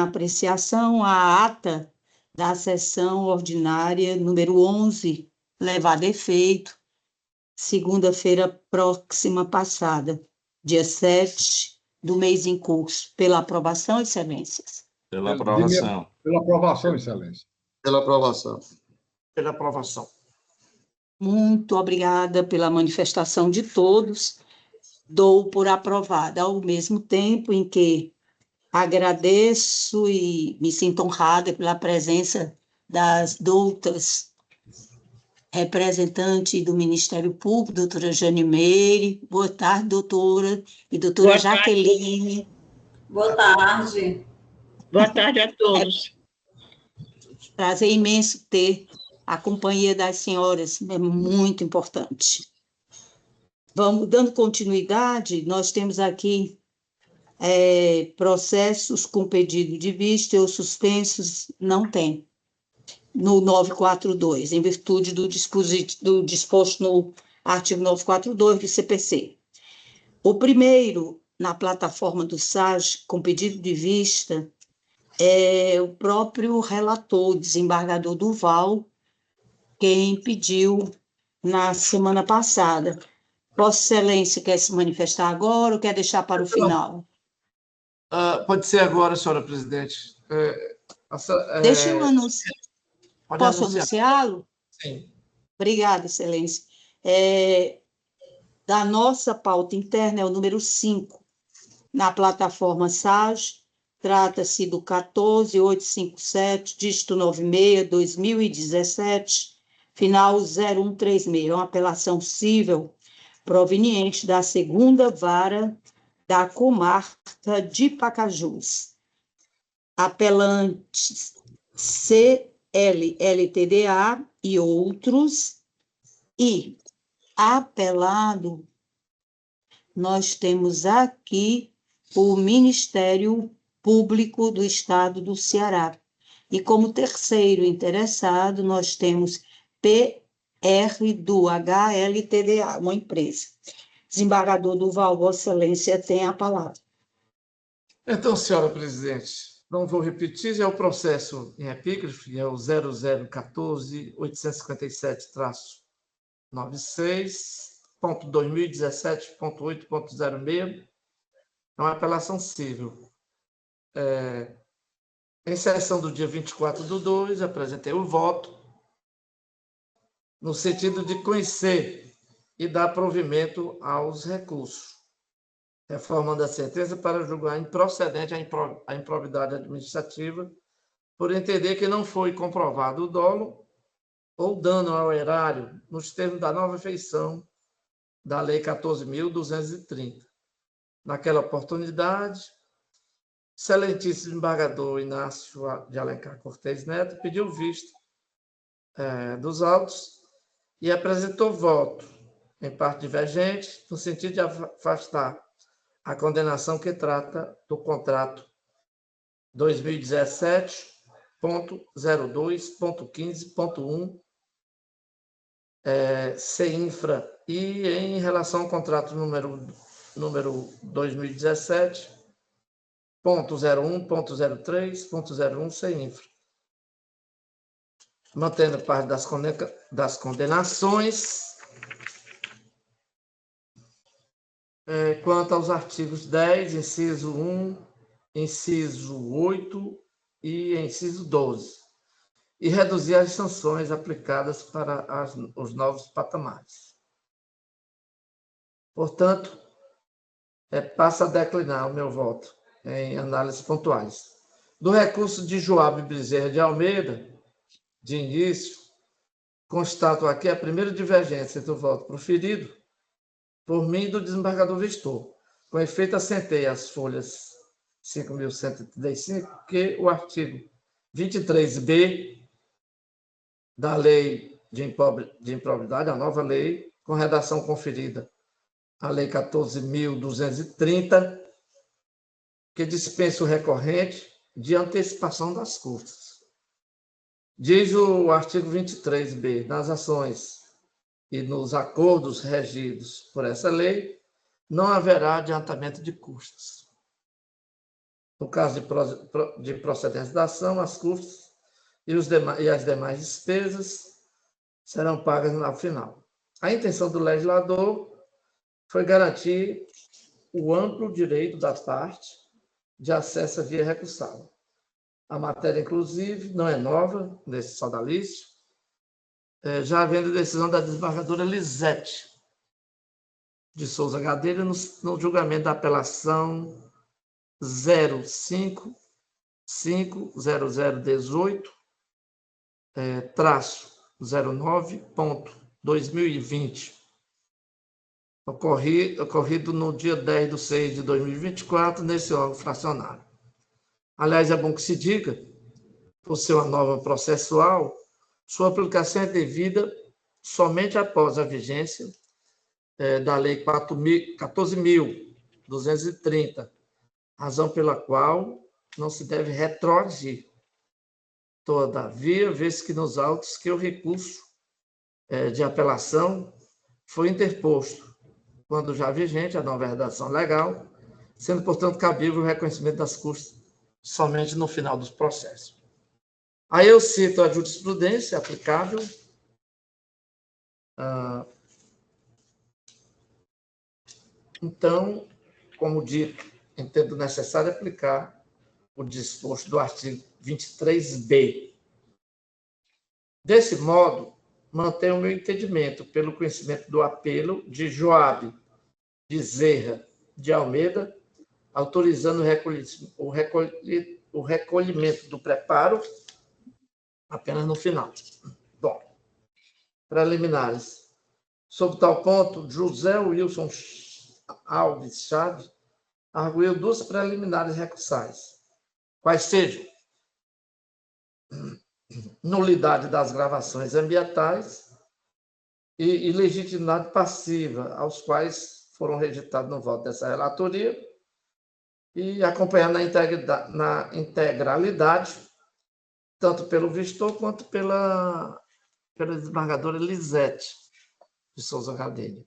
apreciação a ata da sessão ordinária número 11, levada a efeito, segunda-feira próxima passada, dia 7 do mês em curso. Pela aprovação, excelências. Pela aprovação. Pela aprovação, excelência. Pela aprovação. Pela aprovação. Muito obrigada pela manifestação de todos. Dou por aprovada, ao mesmo tempo em que agradeço e me sinto honrada pela presença das doutas representantes do Ministério Público, doutora Jane Meire. Boa tarde, doutora, e doutora Boa Jaqueline. Boa tarde. Boa tarde a todos. Prazer imenso ter a companhia das senhoras, é muito importante. Vamos dando continuidade, nós temos aqui processos com pedido de vista ou suspensos, não tem, no 942, em virtude do disposto no artigo 942 do CPC. O primeiro, na plataforma do SAG, com pedido de vista, é o próprio relator, o desembargador Duval, quem pediu na semana passada. Vossa Excelência quer se manifestar agora ou quer deixar para o final? Pode ser agora, senhora presidente. Deixa eu anunciar. Posso anunciá-lo? Sim. Obrigada, Excelência. Da nossa pauta interna é o número 5, na plataforma SAG, trata-se do 14857, dígito 96, 2017, final 0136, é uma apelação cível proveniente da segunda vara da comarca de Pacajus. Apelantes CLLTDA e outros, e apelado, nós temos aqui o Ministério Público do Estado do Ceará. E como terceiro interessado, nós temos PR do HLTDA, uma empresa. Desembargador Duval, Vossa Excelência tem a palavra. Então, senhora presidente, não vou repetir, é o processo em epígrafe, é o 0014-857-96.2017.8.06, é uma apelação cível. Em sessão do dia 24/2, apresentei o voto no sentido de conhecer e dar provimento aos recursos, reformando a sentença para julgar improcedente a improbidade administrativa, por entender que não foi comprovado o dolo ou dano ao erário nos termos da nova feição da Lei 14.230. Naquela oportunidade, excelentíssimo desembargador Inácio de Alencar Cortez Neto pediu vista dos autos e apresentou voto em parte divergente, no sentido de afastar a condenação que trata do contrato 2017.02.15.1 CINFRA e em relação ao contrato número 2017.01.03.01 CINFRA. Mantendo parte das condenações, quanto aos artigos 10, inciso 1, inciso 8 e inciso 12, e reduzir as sanções aplicadas para os novos patamares. Portanto, passo a declinar o meu voto em análises pontuais. Do recurso de Joab Bezerra de Almeida, de início, constato aqui a primeira divergência entre o voto proferido por mim e do desembargador Vistor. Com efeito, assentei as folhas 5.135, que o artigo 23b da Lei de Improbidade, a nova lei, com redação conferida à Lei 14.230, que dispensa o recorrente de antecipação das custas. Diz o artigo 23b, nas ações e nos acordos regidos por essa lei, não haverá adiantamento de custos. No caso de procedência da ação, as custas e as demais despesas serão pagas no final. A intenção do legislador foi garantir o amplo direito das partes de acesso à via recursável. A matéria, inclusive, não é nova, nesse sodalício, já havendo decisão da desembargadora Lisete de Souza Gadelha no julgamento da apelação 05.50000-09.2020, ocorrido no dia 10/6/2024, nesse órgão fracionário. Aliás, é bom que se diga, por ser uma norma processual, sua aplicação é devida somente após a vigência da Lei 14.230, razão pela qual não se deve retroagir. Todavia, vê-se que nos autos que o recurso de apelação foi interposto, quando já vigente a nova redação legal, sendo, portanto, cabível o reconhecimento das custas somente no final dos processos. Aí eu cito a jurisprudência aplicável, então, como dito, entendo necessário aplicar o disposto do artigo 23b. Desse modo, mantenho o meu entendimento pelo conhecimento do apelo de Joabe Bezerra de Almeida, autorizando o recolhimento do preparo apenas no final. Bom, preliminares. Sobre tal ponto, José Wilson Alves Chaves arguiu duas preliminares recursais, quais sejam nulidade das gravações ambientais e ilegitimidade passiva, aos quais foram rejeitados no voto dessa relatoria, e acompanhando na integralidade, tanto pelo vistor quanto pela desembargadora Lisete de Souza Gadelha.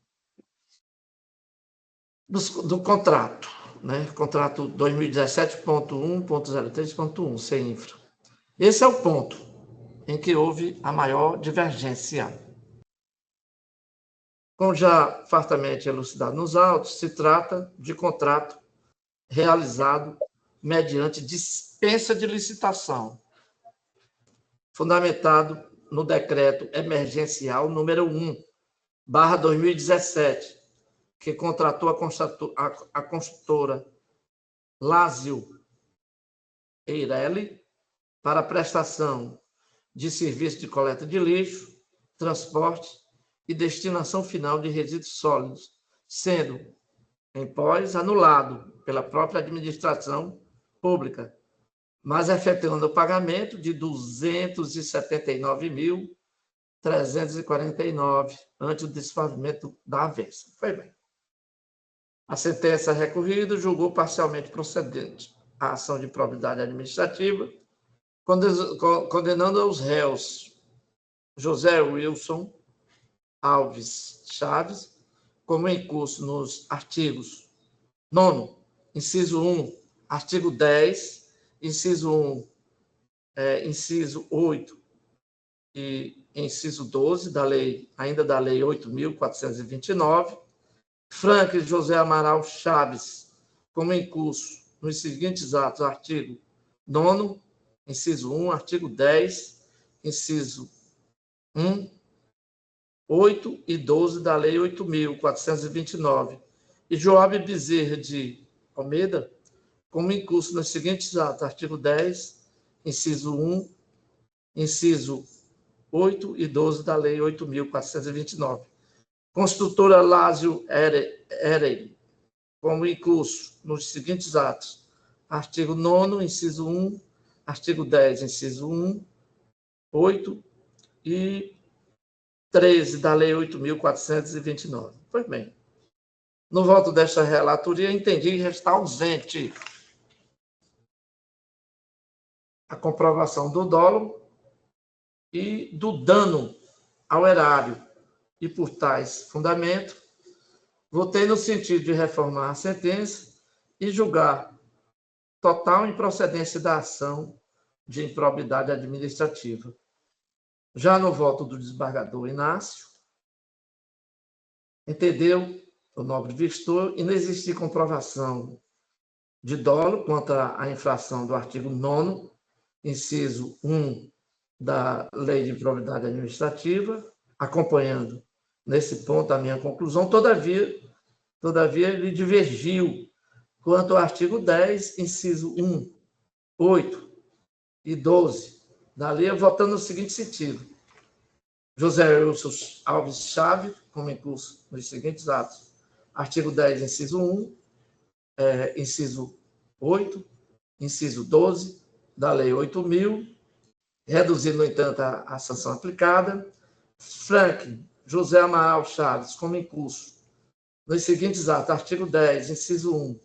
Do contrato, né? Contrato 2017.1.03.1, CEINFRA. Esse é o ponto em que houve a maior divergência. Como já fartamente elucidado nos autos, se trata de contrato realizado mediante dispensa de licitação, fundamentado no decreto emergencial número 1/2017, que contratou a construtora Lázio Eireli para a prestação de serviço de coleta de lixo, transporte e destinação final de resíduos sólidos, sendo, em pós, anulado pela própria administração pública, mas efetuando o pagamento de R$ 279.349 ante o desfazimento da avença. Foi bem. A sentença recorrida julgou parcialmente procedente a ação de probidade administrativa, condenando os réus José Wilson Alves Chaves, como em curso nos artigos 9º, inciso 1, artigo 10, inciso 1, inciso 8 e inciso 12 da lei 8.429, Frank José Amaral Chaves, como em curso nos seguintes atos, artigo 9º, inciso 1, artigo 10, inciso 1, 8 e 12 da lei 8.429, e Joabe Bezerra de Almeida, como em curso nos seguintes atos, artigo 10, inciso 1, inciso 8 e 12 da lei 8.429. Construtora Lázio Eireli, como em curso nos seguintes atos, artigo 9º, inciso 1, artigo 10, inciso 1, 8 e 13 da lei 8.429. Pois bem, no voto desta relatoria, entendi restar ausente a comprovação do dolo e do dano ao erário, e por tais fundamentos, votei no sentido de reformar a sentença e julgar total improcedência da ação de improbidade administrativa. Já no voto do desembargador Inácio, entendeu o nobre vistor inexistir comprovação de dolo quanto à infração do artigo 9º, inciso 1 da Lei de Improbidade Administrativa, acompanhando nesse ponto a minha conclusão. Todavia, ele divergiu quanto ao artigo 10, inciso 1, 8 e 12 da lei, votando no seguinte sentido: José Wilson Alves Chaves, como incluso nos seguintes atos. Artigo 10, inciso 1, inciso 8, inciso 12 da Lei 8.000, reduzindo, no entanto, a sanção aplicada. Frank José Amaral Chaves, como incluso nos seguintes atos. Artigo 10, inciso 1,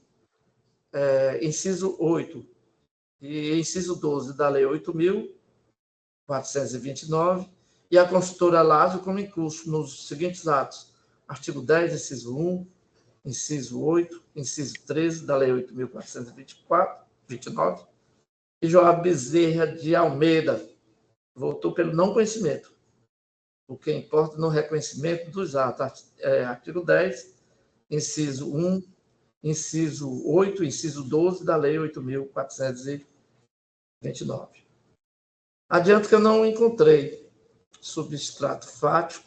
inciso 8 e inciso 12 da Lei 8.429, e a consultora Lázaro, como incluso nos seguintes atos. Artigo 10, inciso 1, inciso 8, inciso 13 da Lei 8.429, e João Bezerra de Almeida votou pelo não conhecimento, o que importa no reconhecimento dos atos. Artigo 10, inciso 1, inciso 8, inciso 12 da Lei 8.429. Adianto que eu não encontrei substrato fático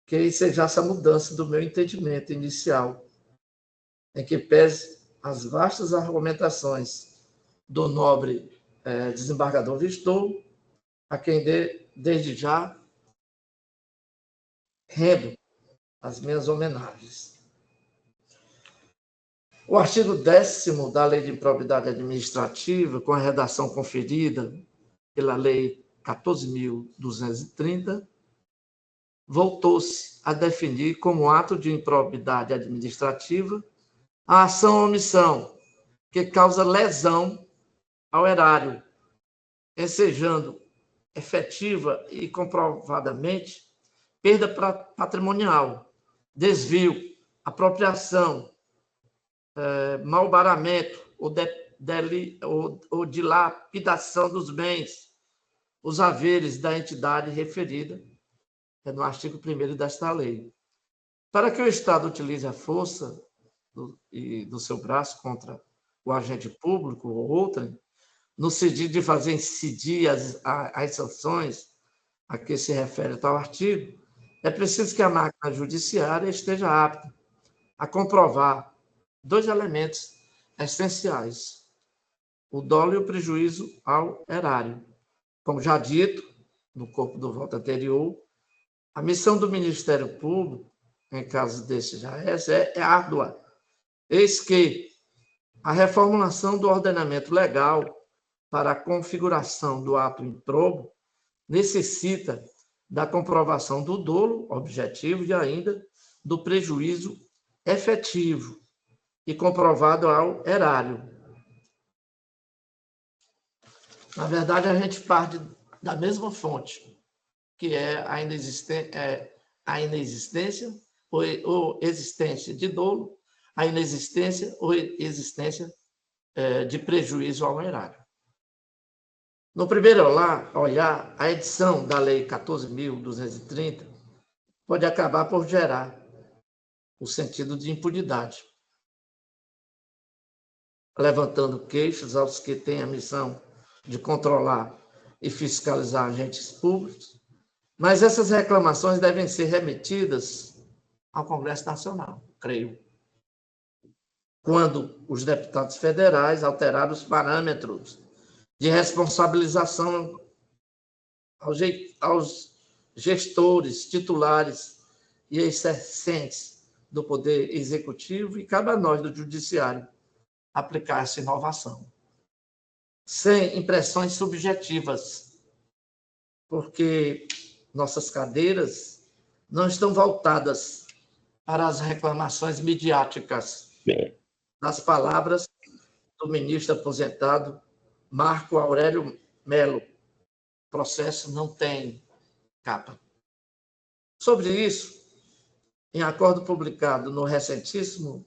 que ensejasse a mudança do meu entendimento inicial, em que pese as vastas argumentações do nobre desembargador Vistor, a quem desde já rendo as minhas homenagens. O artigo 10º da Lei de Improbidade Administrativa, com a redação conferida pela Lei 14.230, voltou-se a definir como ato de improbidade administrativa a ação ou omissão que causa lesão ao erário, ensejando efetiva e comprovadamente perda patrimonial, desvio, apropriação, malbaramento ou dilapidação dos bens, os haveres da entidade referida no artigo 1º desta lei. Para que o Estado utilize a força do seu braço contra o agente público ou outrem, no sentido de fazer incidir as sanções a que se refere tal artigo, é preciso que a máquina judiciária esteja apta a comprovar dois elementos essenciais: o dolo e o prejuízo ao erário. Como já dito no corpo do voto anterior, a missão do Ministério Público, em caso desse já é árdua, eis que a reformulação do ordenamento legal para a configuração do ato improbo necessita da comprovação do dolo objetivo e ainda do prejuízo efetivo e comprovado ao erário. Na verdade, a gente parte da mesma fonte, que é a inexistência ou existência de dolo, a inexistência ou existência de prejuízo ao erário. No primeiro olhar, a edição da Lei 14.230 pode acabar por gerar o sentido de impunidade, levantando queixas aos que têm a missão de controlar e fiscalizar agentes públicos, mas essas reclamações devem ser remetidas ao Congresso Nacional, creio, quando os deputados federais alteraram os parâmetros de responsabilização aos gestores, titulares e exercentes do Poder Executivo, e cabe a nós, do Judiciário, aplicar essa inovação, sem impressões subjetivas, porque nossas cadeiras não estão voltadas para as reclamações midiáticas das palavras do ministro aposentado Marco Aurélio Melo. O processo não tem capa. Sobre isso, em acordo publicado no recentíssimo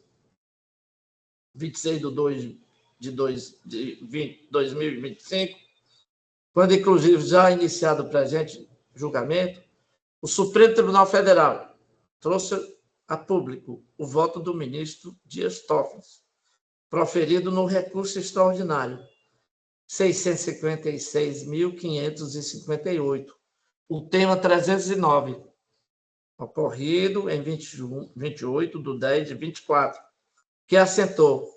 26 de 2 de 2025, quando, inclusive, já iniciado o presente julgamento, o Supremo Tribunal Federal trouxe a público o voto do ministro Dias Toffoli, proferido no recurso extraordinário 656.558, o tema 309, ocorrido em 28/10/24, que assentou,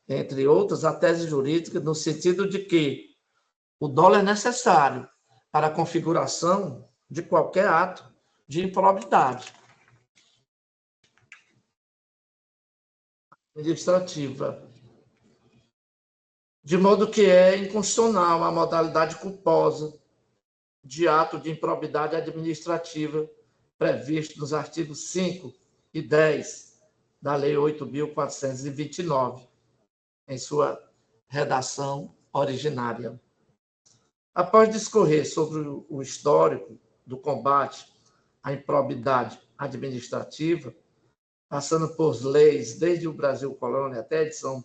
entre outras, a tese jurídica no sentido de que o dolo é necessário para a configuração de qualquer ato de improbidade administrativa, de modo que é inconstitucional a modalidade culposa de ato de improbidade administrativa previsto nos artigos 5 e 10 da Lei 8.429, em sua redação originária. Após discorrer sobre o histórico do combate à improbidade administrativa, passando por leis desde o Brasil Colônia até a edição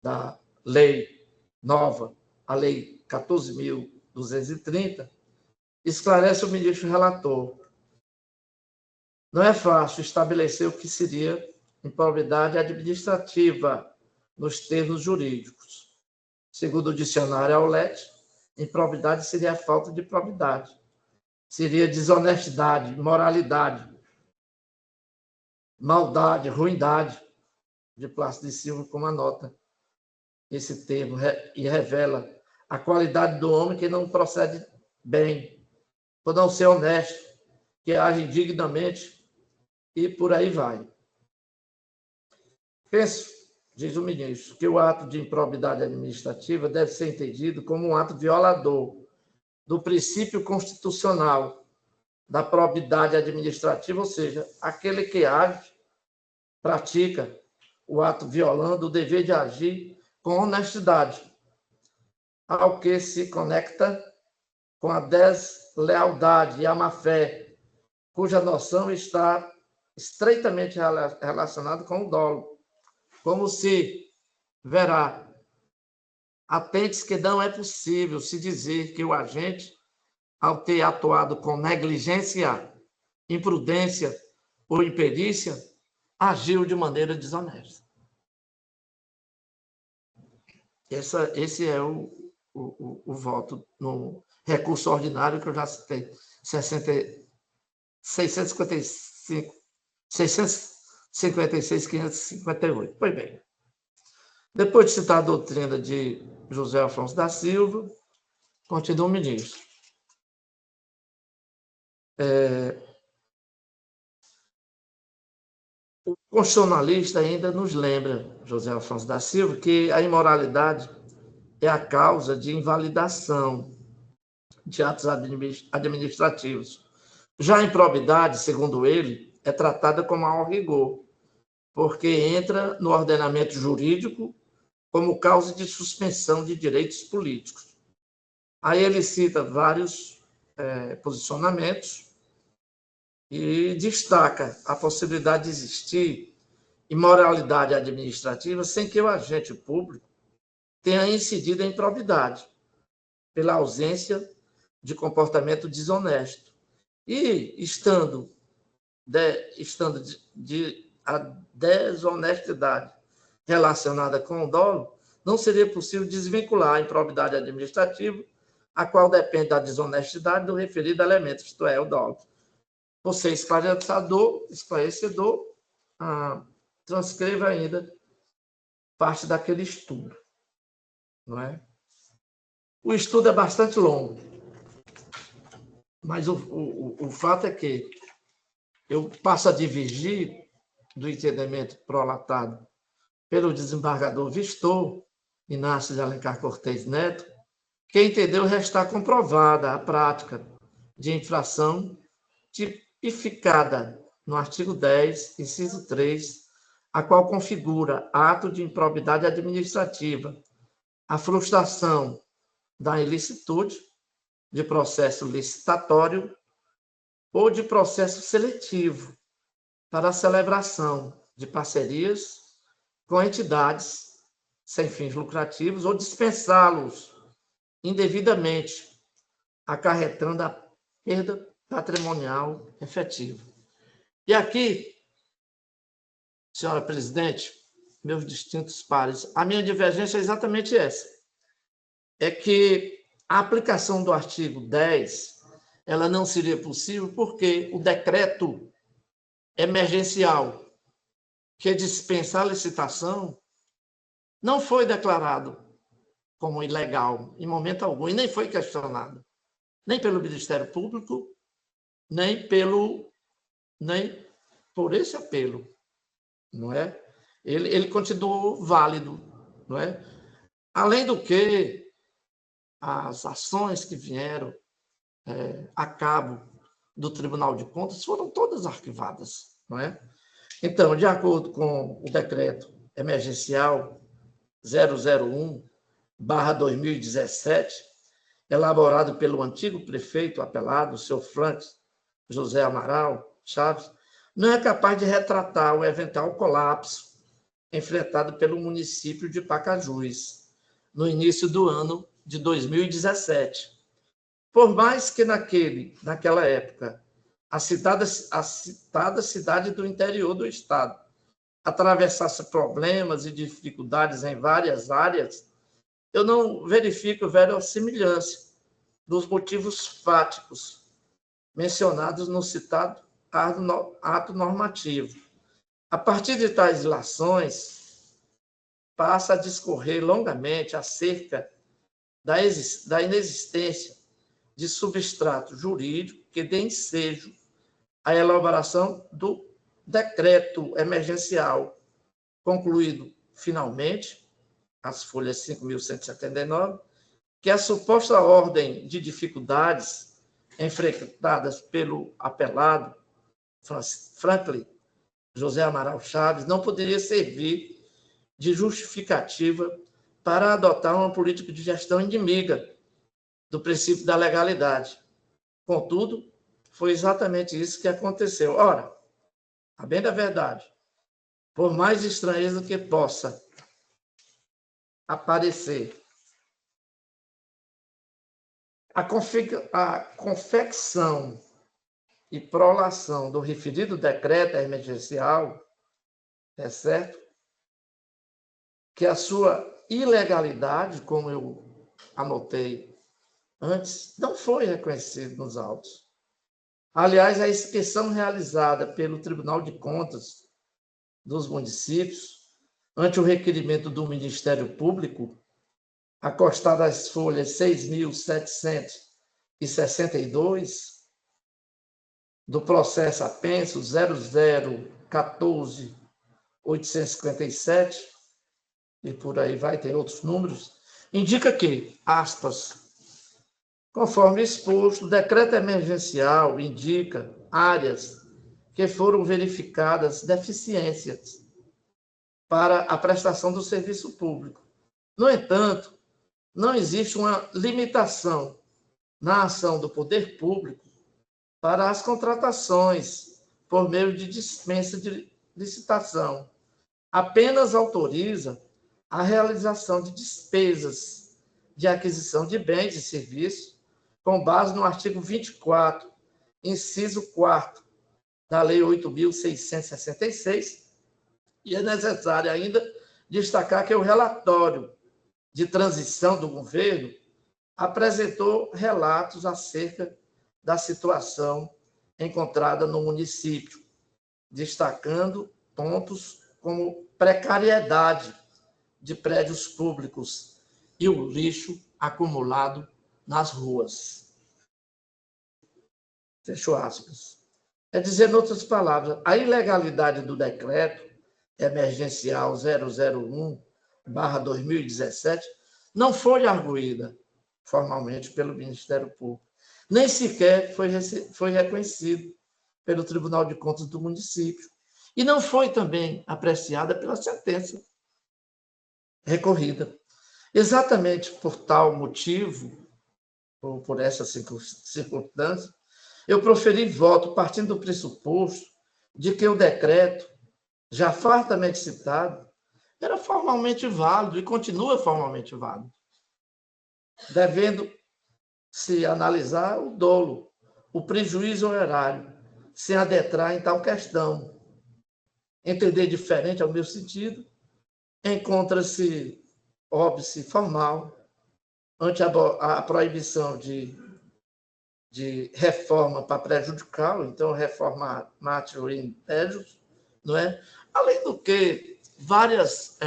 da Lei Nova, a Lei 14.230, esclarece o ministro relator: não é fácil estabelecer o que seria improbidade administrativa nos termos jurídicos. Segundo o dicionário Aulete, improbidade seria a falta de probidade, seria desonestidade, imoralidade, maldade, ruindade, de Plácido de Silva, como anota esse termo, e revela a qualidade do homem que não procede bem, por não ser honesto, que age indignamente, e por aí vai. Penso, diz o ministro, que o ato de improbidade administrativa deve ser entendido como um ato violador do princípio constitucional da probidade administrativa, ou seja, aquele que age, pratica o ato violando o dever de agir com honestidade, ao que se conecta com a deslealdade e a má-fé, cuja noção está estreitamente relacionada com o dolo. Como se verá, atente que não é possível se dizer que o agente, ao ter atuado com negligência, imprudência ou imperícia, agiu de maneira desonesta. Esse é o voto no recurso ordinário que eu já citei, 656.558. Pois bem, depois de citar a doutrina de José Afonso da Silva, continua o ministro. O constitucionalista ainda nos lembra, José Afonso da Silva, que a imoralidade é a causa de invalidação de atos administrativos. Já a improbidade, segundo ele, é tratada com maior rigor, porque entra no ordenamento jurídico como causa de suspensão de direitos políticos. Aí ele cita vários posicionamentos e destaca a possibilidade de existir imoralidade administrativa sem que o agente público tenha incidido em improbidade, pela ausência de comportamento desonesto. E a desonestidade relacionada com o dolo, não seria possível desvincular a improbidade administrativa, a qual depende da desonestidade do referido elemento, isto é, o dolo. Por ser esclarecedor, transcreva ainda parte daquele estudo. Não é? O estudo é bastante longo, mas o fato é que eu passo a divergir do entendimento prolatado pelo desembargador Vistor, Inácio de Alencar Cortez Neto, que entendeu restar comprovada a prática de infração tipificada no artigo 10, inciso 3, a qual configura ato de improbidade administrativa, a frustração da ilicitude de processo licitatório ou de processo seletivo para a celebração de parcerias com entidades sem fins lucrativos ou dispensá-los indevidamente, acarretando a perda patrimonial efetiva. E aqui, senhora presidente, meus distintos pares, a minha divergência é exatamente essa. É que a aplicação do artigo 10, ela não seria possível porque o decreto emergencial que dispensa a licitação não foi declarado como ilegal em momento algum e nem foi questionado, nem pelo Ministério Público, nem por esse apelo, não é? Ele continuou válido, não é? Além do que, as ações que vieram a cabo do Tribunal de Contas foram todas arquivadas, não é? Então, de acordo com o decreto emergencial 001/2017, elaborado pelo antigo prefeito apelado, o senhor Frank José Amaral Chaves, não é capaz de retratar o eventual colapso enfrentado pelo município de Pacajus no início do ano de 2017. Por mais que naquela época a citada cidade do interior do estado atravessasse problemas e dificuldades em várias áreas, eu não verifico verossimilhança dos motivos fáticos mencionados no citado ato normativo. A partir de tais ilações, passa a discorrer longamente acerca da inexistência de substrato jurídico que dê ensejo à elaboração do decreto emergencial, concluído finalmente, as folhas 5.179, que a suposta ordem de dificuldades enfrentadas pelo apelado Franklin José Amaral Chaves não poderia servir de justificativa para adotar uma política de gestão inimiga do princípio da legalidade. Contudo, foi exatamente isso que aconteceu. Ora, a bem da verdade, por mais estranheza que possa aparecer, a confecção e prolação do referido decreto emergencial, é certo que a sua ilegalidade, como eu anotei antes, não foi reconhecida nos autos. Aliás, a inspeção realizada pelo Tribunal de Contas dos Municípios, ante o requerimento do Ministério Público, acostado às folhas 6.762, do processo apenso 0014.857, e por aí vai, tem outros números, indica que, aspas, conforme exposto, o decreto emergencial indica áreas que foram verificadas deficiências para a prestação do serviço público. No entanto, não existe uma limitação na ação do poder público para as contratações por meio de dispensa de licitação. Apenas autoriza a realização de despesas de aquisição de bens e serviços com base no artigo 24, inciso 4 da Lei 8.666, e é necessário ainda destacar que o relatório de transição do governo apresentou relatos acerca da situação encontrada no município, destacando pontos como precariedade de prédios públicos e o lixo acumulado nas ruas. Fecho aspas. É dizer, em outras palavras, a ilegalidade do decreto emergencial 001/2017 não foi arguída formalmente pelo Ministério Público, nem sequer foi reconhecido pelo Tribunal de Contas do município, e não foi também apreciada pela sentença recorrida. Exatamente por tal motivo, ou por essa circunstância, eu proferi voto partindo do pressuposto de que o decreto, já fartamente citado, era formalmente válido e continua formalmente válido, devendo se analisar o dolo, o prejuízo horário, sem adentrar em tal questão. Entender diferente ao meu sentido, encontra-se óbice formal ante a proibição de reforma para prejudicá-lo, então reforma matio in pejus, não é? Além do que, várias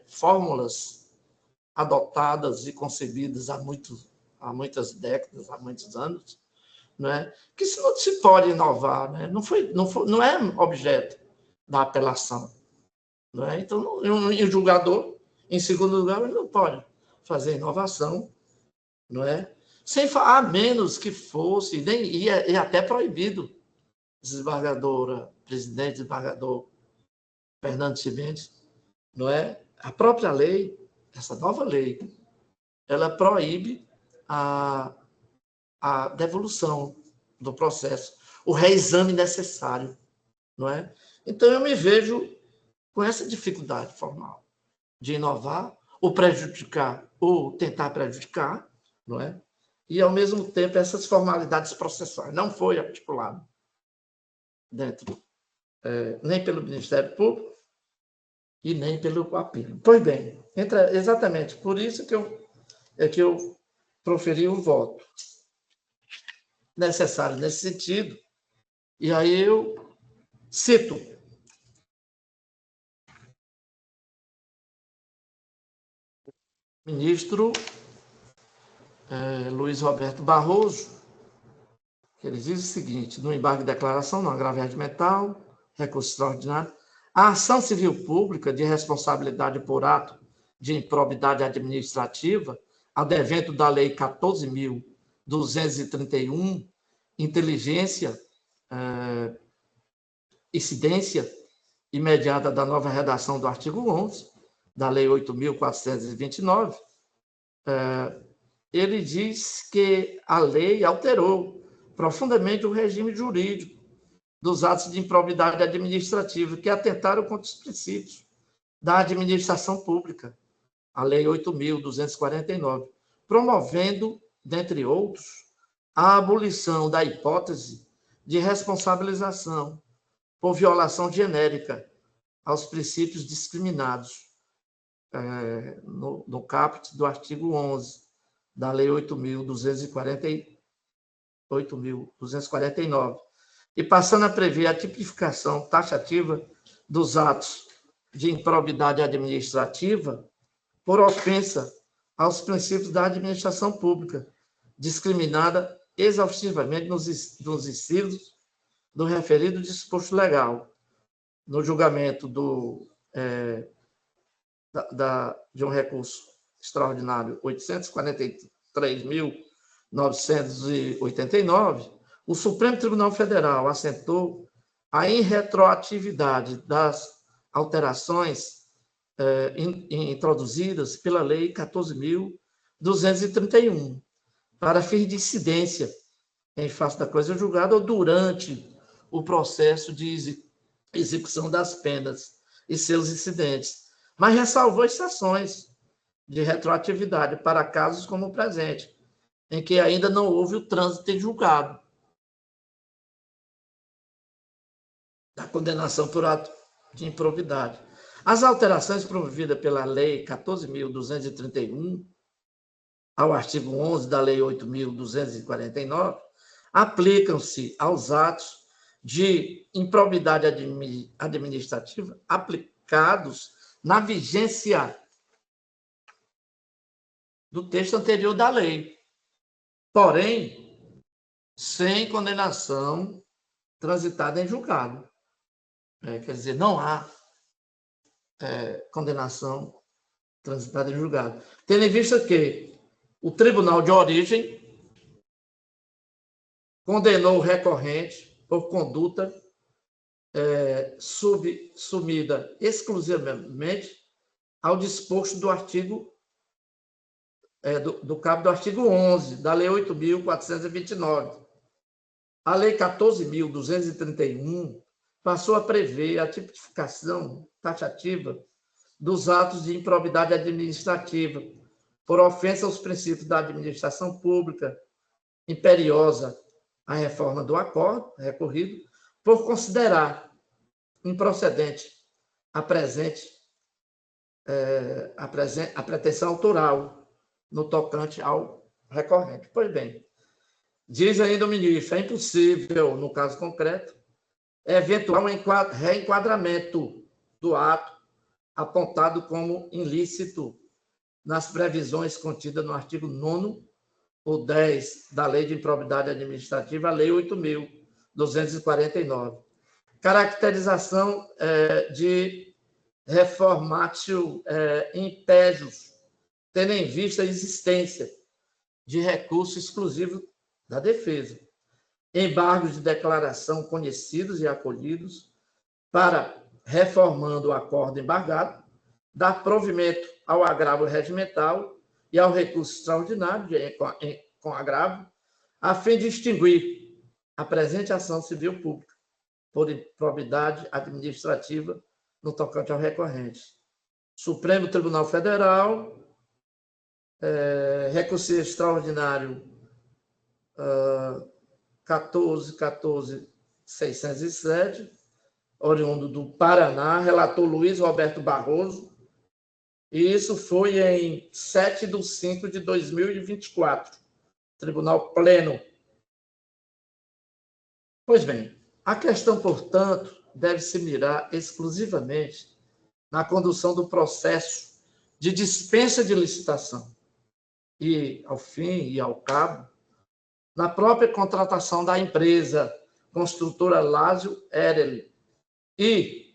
fórmulas adotadas e concebidas há muitas décadas, há muitos anos, não é? Que isso não se pode inovar, né? Não é objeto da apelação. Não é? Então, o julgador, em segundo lugar, ele não pode fazer inovação, não é? Sem falar, a menos que fosse, e até proibido, presidente desembargador Fernando Chimenez, não é? A própria lei, essa nova lei, ela proíbe a devolução do processo, o reexame necessário, não é? Então, eu me vejo com essa dificuldade formal de inovar, ou prejudicar, ou tentar prejudicar, não é? E, ao mesmo tempo, essas formalidades processuais. Não foi articulado dentro, nem pelo Ministério Público e nem pelo apelo. Pois bem, exatamente por isso que eu proferi o voto necessário nesse sentido. E aí eu cito o ministro Luiz Roberto Barroso, que ele diz o seguinte: no embargo de declaração, não agravante mental, recurso extraordinário, a ação civil pública de responsabilidade por ato de improbidade administrativa, advento da Lei 14.231, inteligência, incidência imediata da nova redação do artigo 11, da Lei 8.429, ele diz que a lei alterou profundamente o regime jurídico dos atos de improbidade administrativa, que atentaram contra os princípios da administração pública, a Lei 8.249, promovendo, dentre outros, a abolição da hipótese de responsabilização por violação genérica aos princípios discriminados no caput do artigo 11 da Lei 8.249, e passando a prever a tipificação taxativa dos atos de improbidade administrativa por ofensa aos princípios da administração pública, discriminada exaustivamente nos incisos do referido disposto legal, no julgamento de um recurso extraordinário 843.989, o Supremo Tribunal Federal assentou a irretroatividade das alterações introduzidas pela Lei 14.231 para fins de incidência em face da coisa julgada ou durante o processo de execução das penas e seus incidentes, mas ressalvou exceções de retroatividade para casos como o presente, em que ainda não houve o trânsito em julgado da condenação por ato de improbidade. As alterações promovidas pela Lei 14.231 ao artigo 11 da Lei 8.249 aplicam-se aos atos de improbidade administrativa aplicados na vigência do texto anterior da lei, porém, sem condenação transitada em julgado. Quer dizer, não há condenação transitada em julgado. Tendo em vista que o tribunal de origem condenou o recorrente por conduta subsumida exclusivamente ao disposto do artigo do caput do artigo 11 da Lei 8.429. A Lei 14.231 passou a prever a tipificação taxativa dos atos de improbidade administrativa, por ofensa aos princípios da administração pública, imperiosa a reforma do acordo recorrido, por considerar improcedente a pretensão autoral no tocante ao recorrente. Pois bem, diz ainda o ministro, é impossível, no caso concreto, eventual reenquadramento do ato apontado como ilícito nas previsões contidas no artigo 9º ou 10 da Lei de Improbidade Administrativa, a Lei 8.249. Caracterização de reformatio impégios, tendo em vista a existência de recurso exclusivo da defesa, embargos de declaração conhecidos e acolhidos para, reformando o acordo embargado, dar provimento ao agravo regimental e ao recurso extraordinário com agravo, a fim de extinguir a presente ação civil pública por improbidade administrativa no tocante ao recorrente. Supremo Tribunal Federal, recurso extraordinário 14.607, oriundo do Paraná, relator Luiz Roberto Barroso, e isso foi em 7/5/2024, Tribunal Pleno. Pois bem, a questão, portanto, deve-se mirar exclusivamente na condução do processo de dispensa de licitação e, ao fim e ao cabo, na própria contratação da empresa construtora Lázio Ereli e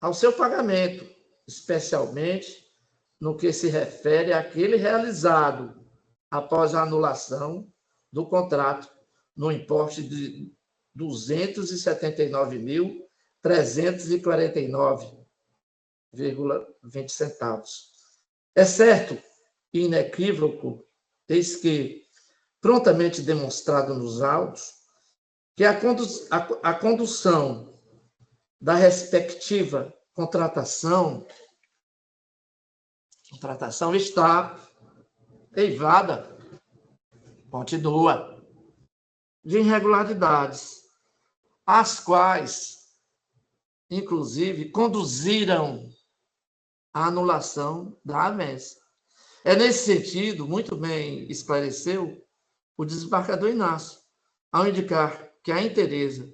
ao seu pagamento, especialmente no que se refere àquele realizado após a anulação do contrato no importe de R$ 279.349,20. É certo e inequívoco, eis que, prontamente demonstrado nos autos, que a condução da respectiva contratação está eivada, continua, de irregularidades, as quais, inclusive, conduziram à anulação da avença. É nesse sentido, muito bem esclareceu o desembargador Inácio, ao indicar que a inteireza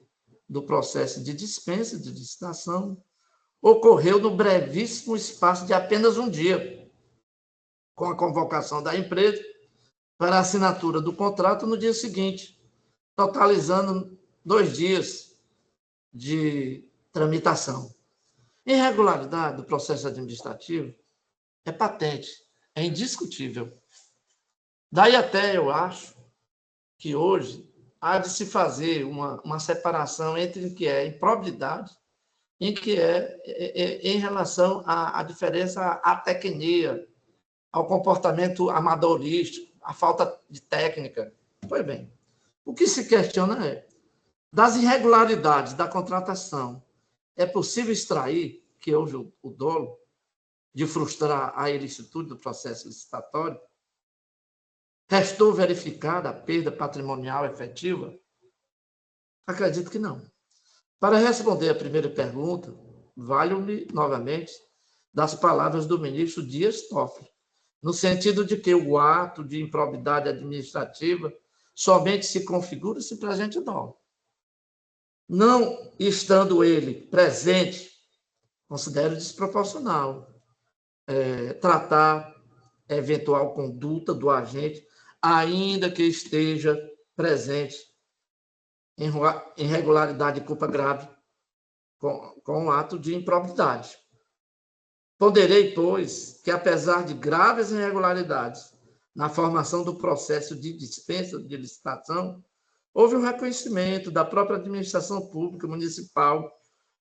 do processo de dispensa de licitação ocorreu no brevíssimo espaço de apenas um dia, com a convocação da empresa para a assinatura do contrato no dia seguinte, totalizando 2 dias de tramitação. Irregularidade do processo administrativo é patente, é indiscutível. Daí até eu acho que hoje há de se fazer uma separação entre o que é improbidade e o que é em relação à diferença à tecnia, ao comportamento amadorístico, à falta de técnica. Pois bem, o que se questiona é, das irregularidades da contratação, é possível extrair que houve o dolo de frustrar a ilicitude do processo licitatório? Restou verificada a perda patrimonial efetiva? Acredito que não. Para responder a primeira pergunta, valho-me novamente das palavras do ministro Dias Toffoli, no sentido de que o ato de improbidade administrativa somente se configura se presente dolo. Não estando ele presente, considero desproporcional tratar eventual conduta do agente, ainda que esteja presente irregularidade e culpa grave com o ato de improbidade. Ponderei, pois, que apesar de graves irregularidades na formação do processo de dispensa de licitação, houve um reconhecimento da própria administração pública municipal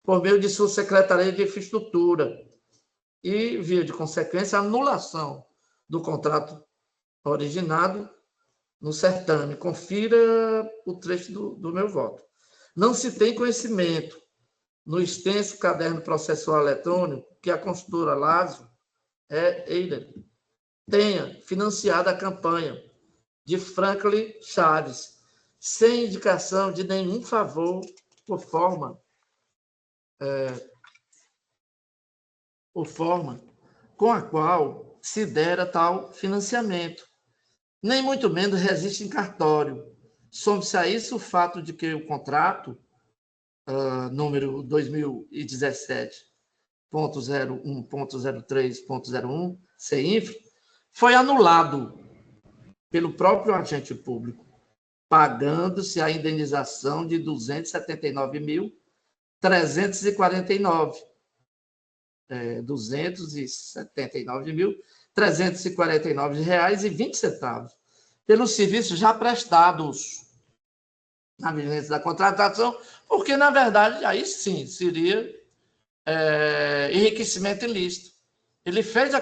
por meio de sua Secretaria de Infraestrutura e, via de consequência, a anulação do contrato originado no certame. Confira o trecho do meu voto. Não se tem conhecimento no extenso caderno processual eletrônico que a construtora Lázio Eiler tenha financiado a campanha de Franklin Chaves, sem indicação de nenhum favor por forma com a qual se dera tal financiamento, nem muito menos registro em cartório. Some-se a isso o fato de que o contrato, número 2017.01.03.01, CINFRA, foi anulado pelo próprio agente público, pagando-se a indenização de R$ 279.349. R$ 279.349,20, pelos serviços já prestados na vigência da contratação, porque, na verdade, aí sim seria enriquecimento ilícito. Ele fez a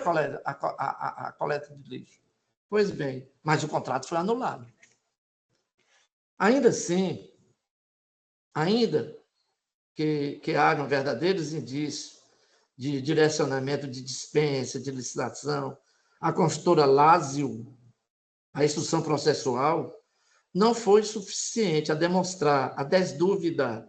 coleta de lixo. Pois bem, mas o contrato foi anulado. Ainda assim, ainda que hajam verdadeiros indícios de direcionamento de dispensa, de licitação, a construtora Lázio, a instrução processual, não foi suficiente a demonstrar, a desdúvida,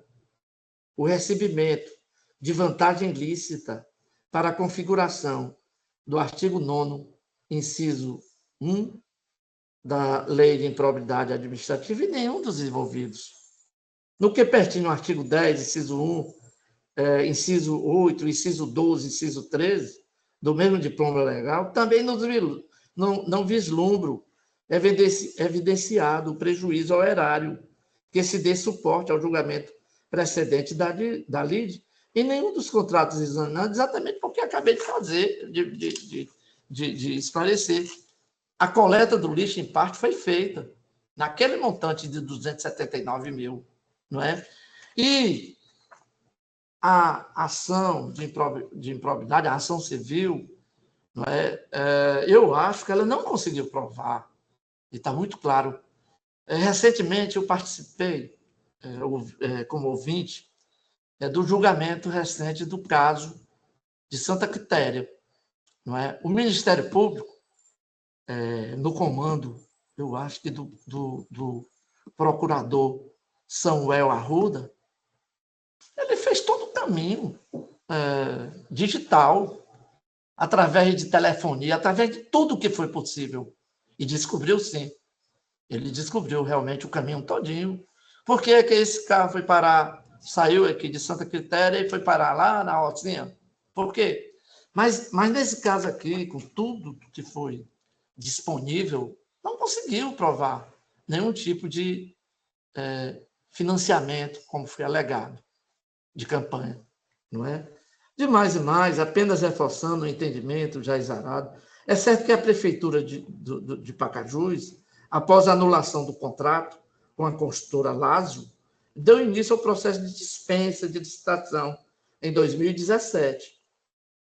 o recebimento de vantagem lícita para a configuração do artigo 9º, inciso 1, da Lei de Improbidade Administrativa e nenhum dos envolvidos. No que pertine ao artigo 10, inciso 1, inciso 8, inciso 12, inciso 13, do mesmo diploma legal, também não vislumbro evidenciado o prejuízo ao erário que se dê suporte ao julgamento precedente da LIDE e nenhum dos contratos examinados, exatamente porque acabei de fazer, de esclarecer. A coleta do lixo, em parte, foi feita naquele montante de 279 mil, não é? E a ação de improbidade, a ação civil, não é? Eu acho que ela não conseguiu provar, e está muito claro. Recentemente, eu participei, como ouvinte, do julgamento recente do caso de Santa Quitéria, não é? O Ministério Público, no comando, eu acho que do procurador Samuel Arruda, ele fez todo o caminho digital, através de telefonia, através de tudo que foi possível. E descobriu, sim. Ele descobriu realmente o caminho todinho. Por que esse carro foi parar, saiu aqui de Santa Quitéria e foi parar lá na Rocinha? Por quê? Mas nesse caso aqui, com tudo que foi disponível, não conseguiu provar nenhum tipo de financiamento, como foi alegado, de campanha, não é? De mais e mais, apenas reforçando o entendimento já exarado, é certo que a Prefeitura de Pacajus, após a anulação do contrato com a construtora Lázio, deu início ao processo de dispensa de licitação em 2017,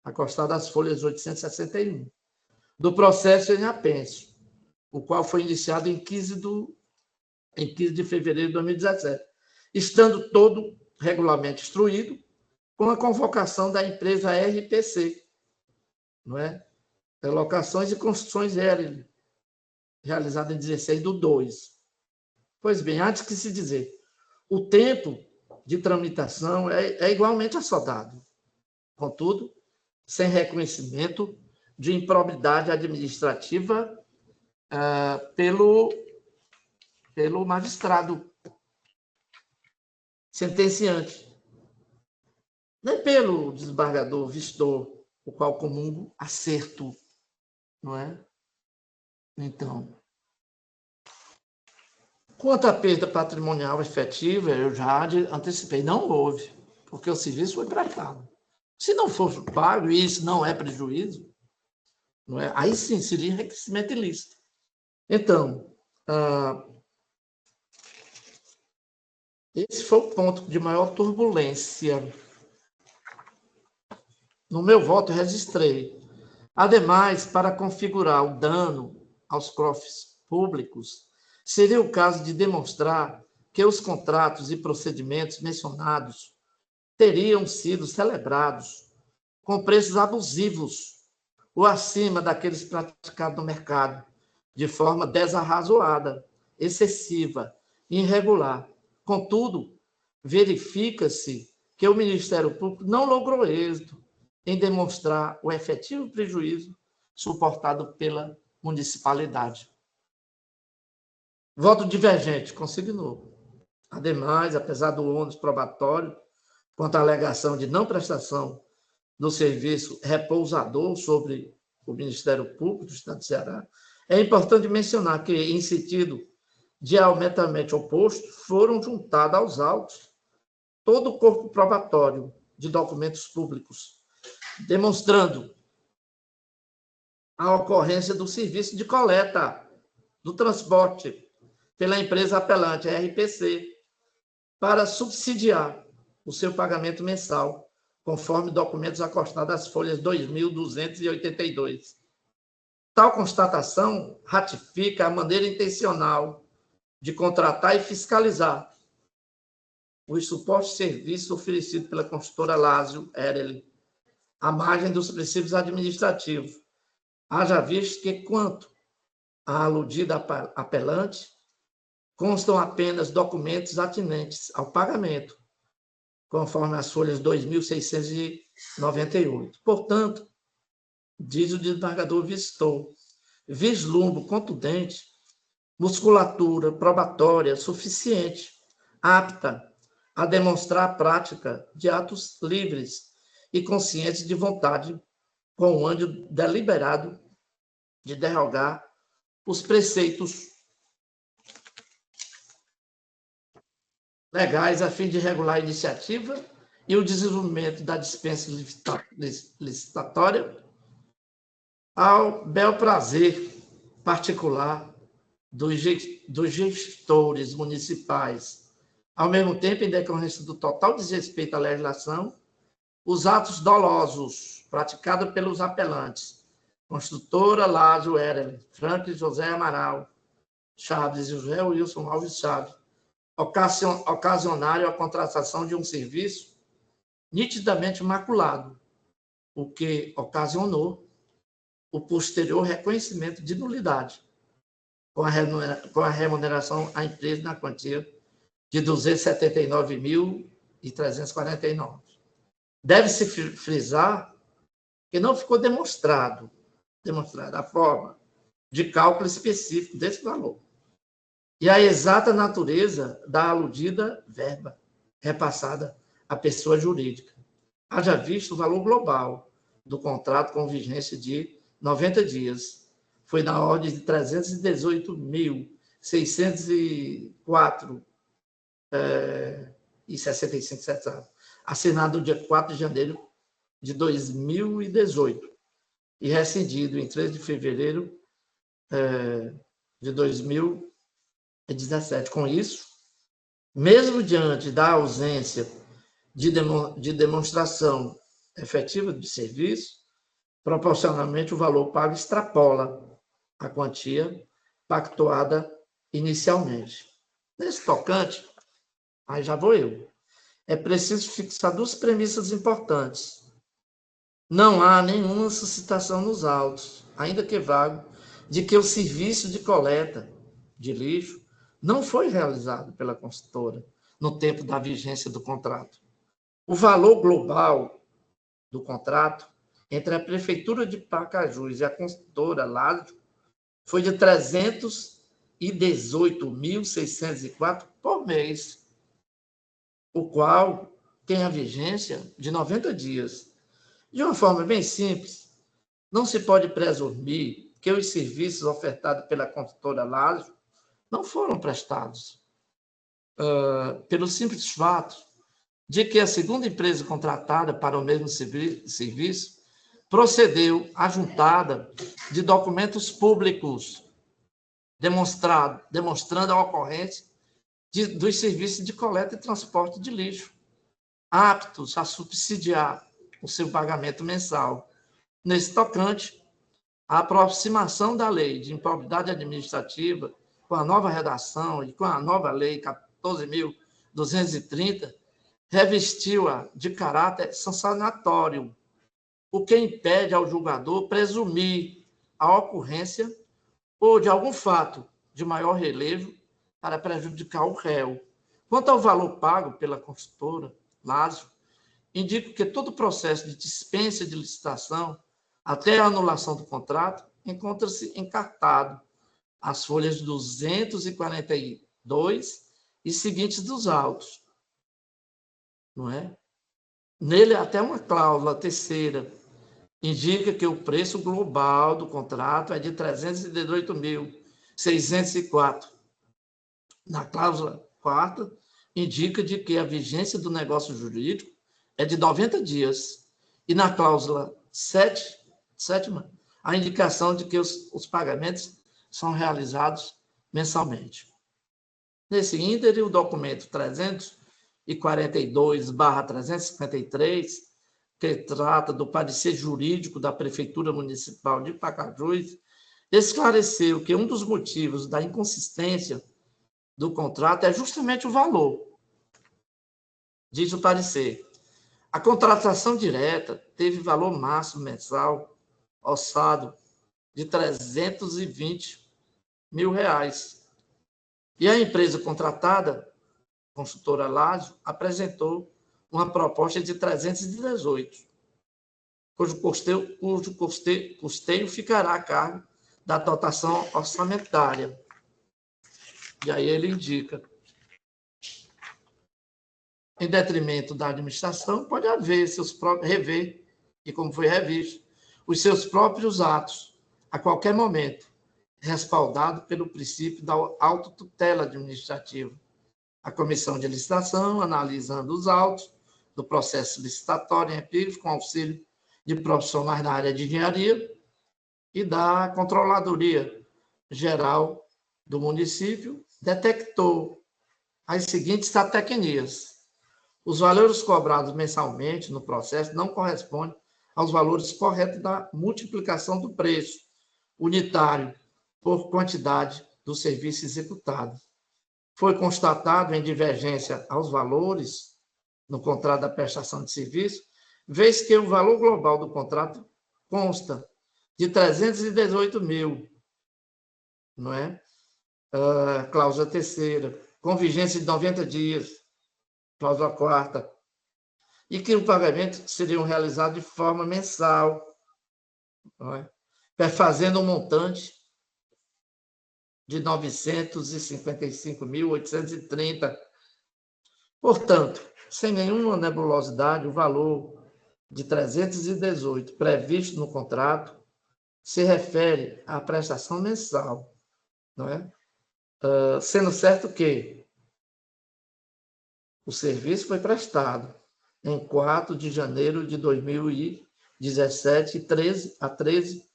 acostado às folhas 861, do processo em apenso, o qual foi iniciado em 15 de fevereiro de 2017, estando todo regularmente instruído com a convocação da empresa RPC, não é? Locações e construções aéreas, realizada em 16/2. Pois bem, antes que se dizer, o tempo de tramitação é igualmente assodado, contudo, sem reconhecimento de improbidade administrativa pelo magistrado sentenciante, nem pelo desembargador vistor, o qual comungo acerto, não é? Então, quanto à perda patrimonial efetiva, eu já antecipei, não houve, porque o serviço foi prestado. Se não for pago, e isso não é prejuízo, não é? Aí sim seria enriquecimento ilícito. Então, esse foi o ponto de maior turbulência. No meu voto, registrei. Ademais, para configurar o dano aos cofres públicos, seria o caso de demonstrar que os contratos e procedimentos mencionados teriam sido celebrados com preços abusivos ou acima daqueles praticados no mercado, de forma desarrazoada, excessiva, irregular. Contudo, verifica-se que o Ministério Público não logrou êxito em demonstrar o efetivo prejuízo suportado pela municipalidade. Voto divergente, consignou. Ademais, apesar do ônus probatório, quanto à alegação de não prestação do serviço repousador sobre o Ministério Público do Estado do Ceará, é importante mencionar que, em sentido diametralmente oposto, foram juntados aos autos todo o corpo probatório de documentos públicos, demonstrando a ocorrência do serviço de coleta do transporte pela empresa apelante, a RPC, para subsidiar o seu pagamento mensal, conforme documentos acostados às folhas 2.282. Tal constatação ratifica a maneira intencional de contratar e fiscalizar os supostos serviços oferecidos pela consultora Lázio Ereli, à margem dos princípios administrativos, haja visto que, quanto à aludida apelante, constam apenas documentos atinentes ao pagamento, conforme as folhas 2.698. Portanto, diz o desembargador Vistor, vislumbro contundente, musculatura probatória suficiente, apta a demonstrar a prática de atos livres e conscientes de vontade, com o ânimo deliberado de derrogar os preceitos legais a fim de regular a iniciativa e o desenvolvimento da dispensa licitatória ao bel prazer particular dos gestores municipais, ao mesmo tempo, em decorrência do total desrespeito à legislação, os atos dolosos praticados pelos apelantes, construtora Lázio Ereli, Franklin José Amaral Chaves e José Wilson Alves Chaves, ocasionaram a contratação de um serviço nitidamente maculado, o que ocasionou o posterior reconhecimento de nulidade, com a remuneração à empresa na quantia de R$ 279.349. Deve-se frisar que não ficou demonstrada a forma de cálculo específico desse valor e a exata natureza da aludida verba repassada à pessoa jurídica. Haja visto o valor global do contrato com vigência de 90 dias. Foi na ordem de R$ 318.604,65 centavos, assinado no dia 4 de janeiro de 2018 e rescindido em 3 de fevereiro de 2017. Com isso, mesmo diante da ausência de demonstração efetiva de serviço, proporcionalmente o valor pago extrapola a quantia pactuada inicialmente. Nesse tocante, aí já vou eu, é preciso fixar duas premissas importantes. Não há nenhuma suscitação nos autos, ainda que vago, de que o serviço de coleta de lixo não foi realizado pela consultora no tempo da vigência do contrato. O valor global do contrato entre a Prefeitura de Pacajus e a consultora Lázio foi de R$ 318.604 por mês, o qual tem a vigência de 90 dias. De uma forma bem simples, não se pode presumir que os serviços ofertados pela consultora Lázio não foram prestados, pelo simples fato de que a segunda empresa contratada para o mesmo serviço procedeu à juntada de documentos públicos, demonstrando a ocorrência dos serviços de coleta e transporte de lixo, aptos a subsidiar o seu pagamento mensal. Nesse tocante, a aproximação da lei de improbidade administrativa com a nova redação e com a nova lei 14.230 revestiu-a de caráter sancionatório, o que impede ao julgador presumir a ocorrência ou de algum fato de maior relevo para prejudicar o réu. Quanto ao valor pago pela consultora, Lázio, indico que todo o processo de dispensa de licitação até a anulação do contrato encontra-se encartado as folhas 242 e seguintes dos autos, não é? Nele, até uma cláusula terceira indica que o preço global do contrato é de R$ 318.604. Na cláusula quarta, indica de que a vigência do negócio jurídico é de 90 dias. E na cláusula sétima, a indicação de que os pagamentos são realizados mensalmente. Nesse ínterim, o documento 342/353, que trata do parecer jurídico da Prefeitura Municipal de Pacajus, esclareceu que um dos motivos da inconsistência do contrato é justamente o valor. Diz o parecer: a contratação direta teve valor máximo mensal orçado de R$ 320 mil. E a empresa contratada, a consultora Lázio, apresentou uma proposta de 318, cujo custeio ficará a cargo da dotação orçamentária. E aí ele indica: em detrimento da administração, pode haver rever, e como foi revisto, os seus próprios atos, a qualquer momento, respaldado pelo princípio da autotutela administrativa. A comissão de licitação, analisando os autos do processo licitatório empírico, com auxílio de profissionais da área de engenharia e da Controladoria Geral do município, detectou as seguintes atecnias: os valores cobrados mensalmente no processo não correspondem aos valores corretos da multiplicação do preço unitário por quantidade do serviço executado. Foi constatado em divergência aos valores no contrato da prestação de serviço, vez que o valor global do contrato consta de 318 mil, não é? Cláusula terceira, com vigência de 90 dias, cláusula quarta, e que o pagamento seria realizado de forma mensal, não é? Perfazendo um montante de 955.830. Portanto, sem nenhuma nebulosidade, o valor de 318 previsto no contrato se refere à prestação mensal, não é? Sendo certo que o serviço foi prestado em 4 de janeiro de 2017 a 13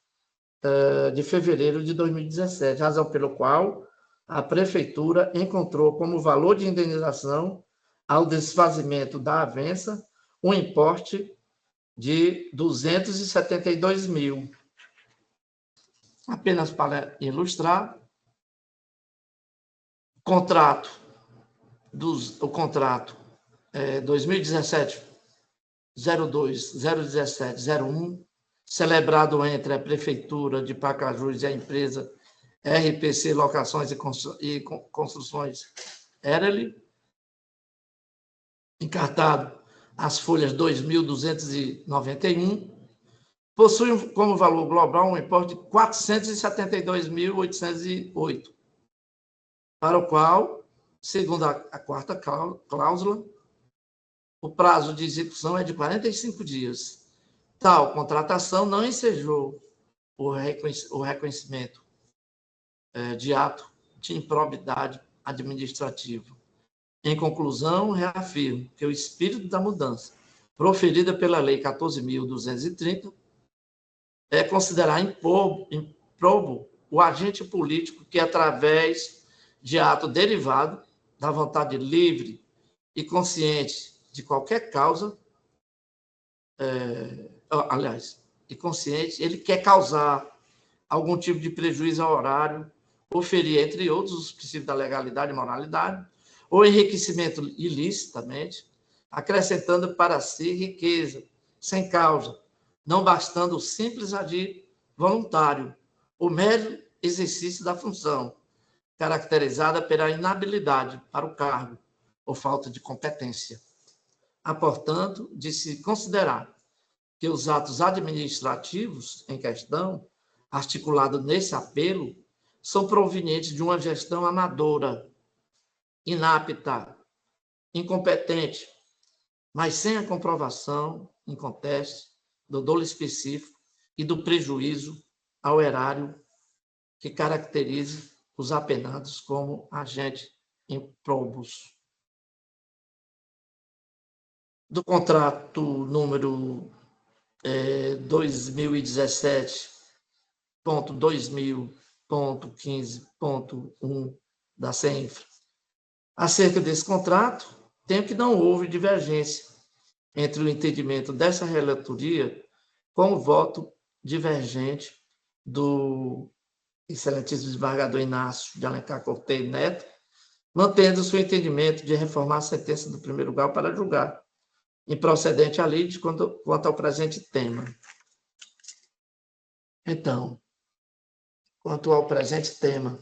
de fevereiro de 2017, razão pelo qual a Prefeitura encontrou como valor de indenização ao desfazimento da avença um importe de 272 mil. Apenas para ilustrar, o contrato 2017-02-017-01, celebrado entre a Prefeitura de Pacajus e a empresa RPC Locações e Construções Ereli, encartado as folhas 2.291, possui como valor global um importe de 472.808, para o qual, segundo a quarta cláusula, o prazo de execução é de 45 dias. Tal contratação não ensejou o reconhecimento de ato de improbidade administrativa. Em conclusão, reafirmo que o espírito da mudança proferida pela Lei 14.230 é considerar improbo o agente político que, através de ato derivado da vontade livre e consciente de qualquer causa, ele quer causar algum tipo de prejuízo ao horário, ou ferir, entre outros, os princípios da legalidade e moralidade, ou enriquecimento ilicitamente, acrescentando para si riqueza, sem causa, não bastando o simples agir voluntário, o mero exercício da função, caracterizada pela inabilidade para o cargo ou falta de competência. Há, portanto, de se considerar que os atos administrativos em questão, articulados nesse apelo, são provenientes de uma gestão amadora, inapta, incompetente, mas sem a comprovação, em conteste, do dolo específico e do prejuízo ao erário que caracterize os apenados como agentes improbos. Do contrato número 2017.2000.15.1 da CENFRA. Acerca desse contrato, tenho que não houve divergência entre o entendimento dessa relatoria com o voto divergente do excelentíssimo desembargador Inácio de Alencar Corteiro Neto, mantendo seu entendimento de reformar a sentença do primeiro grau para julgar improcedente a lide quanto ao presente tema. Então, quanto ao presente tema,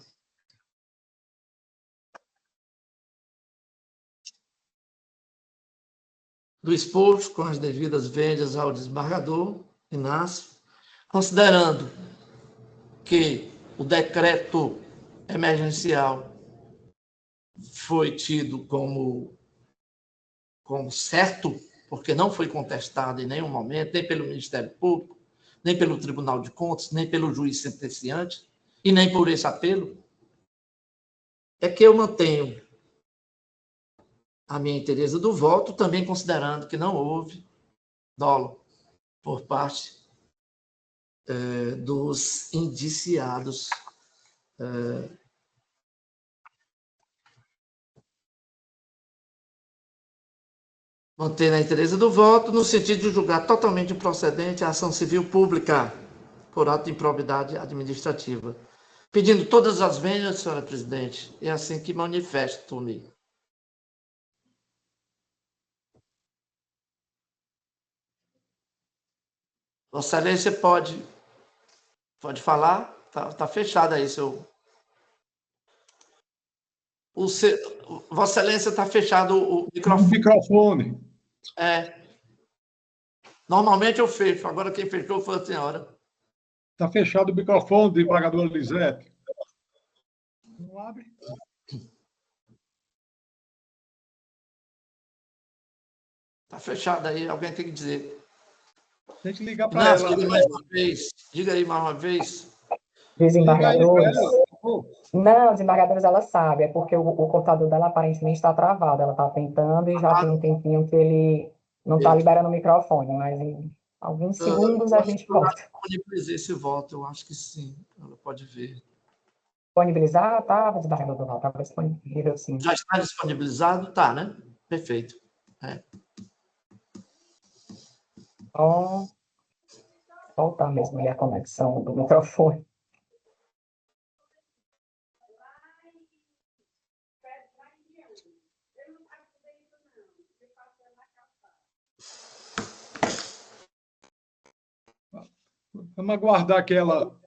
do exposto com as devidas vendas ao desembargador Inácio, considerando que o decreto emergencial foi tido como certo, porque não foi contestado em nenhum momento, nem pelo Ministério Público, nem pelo Tribunal de Contas, nem pelo juiz sentenciante, e nem por esse apelo, é que eu mantenho a minha interesse do voto, também considerando que não houve dolo por parte dos indiciados manter a interesse do voto no sentido de julgar totalmente improcedente a ação civil pública por ato de improbidade administrativa. Pedindo todas as vendas, senhora presidente, é assim que manifesto-me. Vossa Excelência pode falar? Tá fechado aí, seu... Vossa Excelência está fechado o microfone. Microfone. Normalmente eu fecho, agora quem fechou foi a senhora. Está fechado o microfone, desembargador Lisete. Não abre? Está fechado aí, alguém tem que dizer. Tem que ligar para ela. Diga mais uma vez. Diga aí mais uma vez. Desembargadores. Liga aí, Não, desembargadores, ela sabe, é porque o computador dela aparentemente está travado. Ela está tentando e já tem um tempinho que ele não está liberando o microfone, mas em alguns segundos a gente volta. Disponibilizar esse voto, eu acho que sim. Ela pode ver. Disponibilizar, tá, desembargador, estava disponível, sim. Já está disponibilizado? Tá, né? Perfeito. Só voltar mesmo ali a conexão do microfone. Vamos aguardar que ela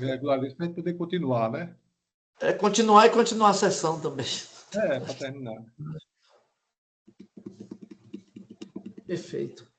regularize para a gente poder continuar, né? Continuar e continuar a sessão também. Para terminar. Perfeito.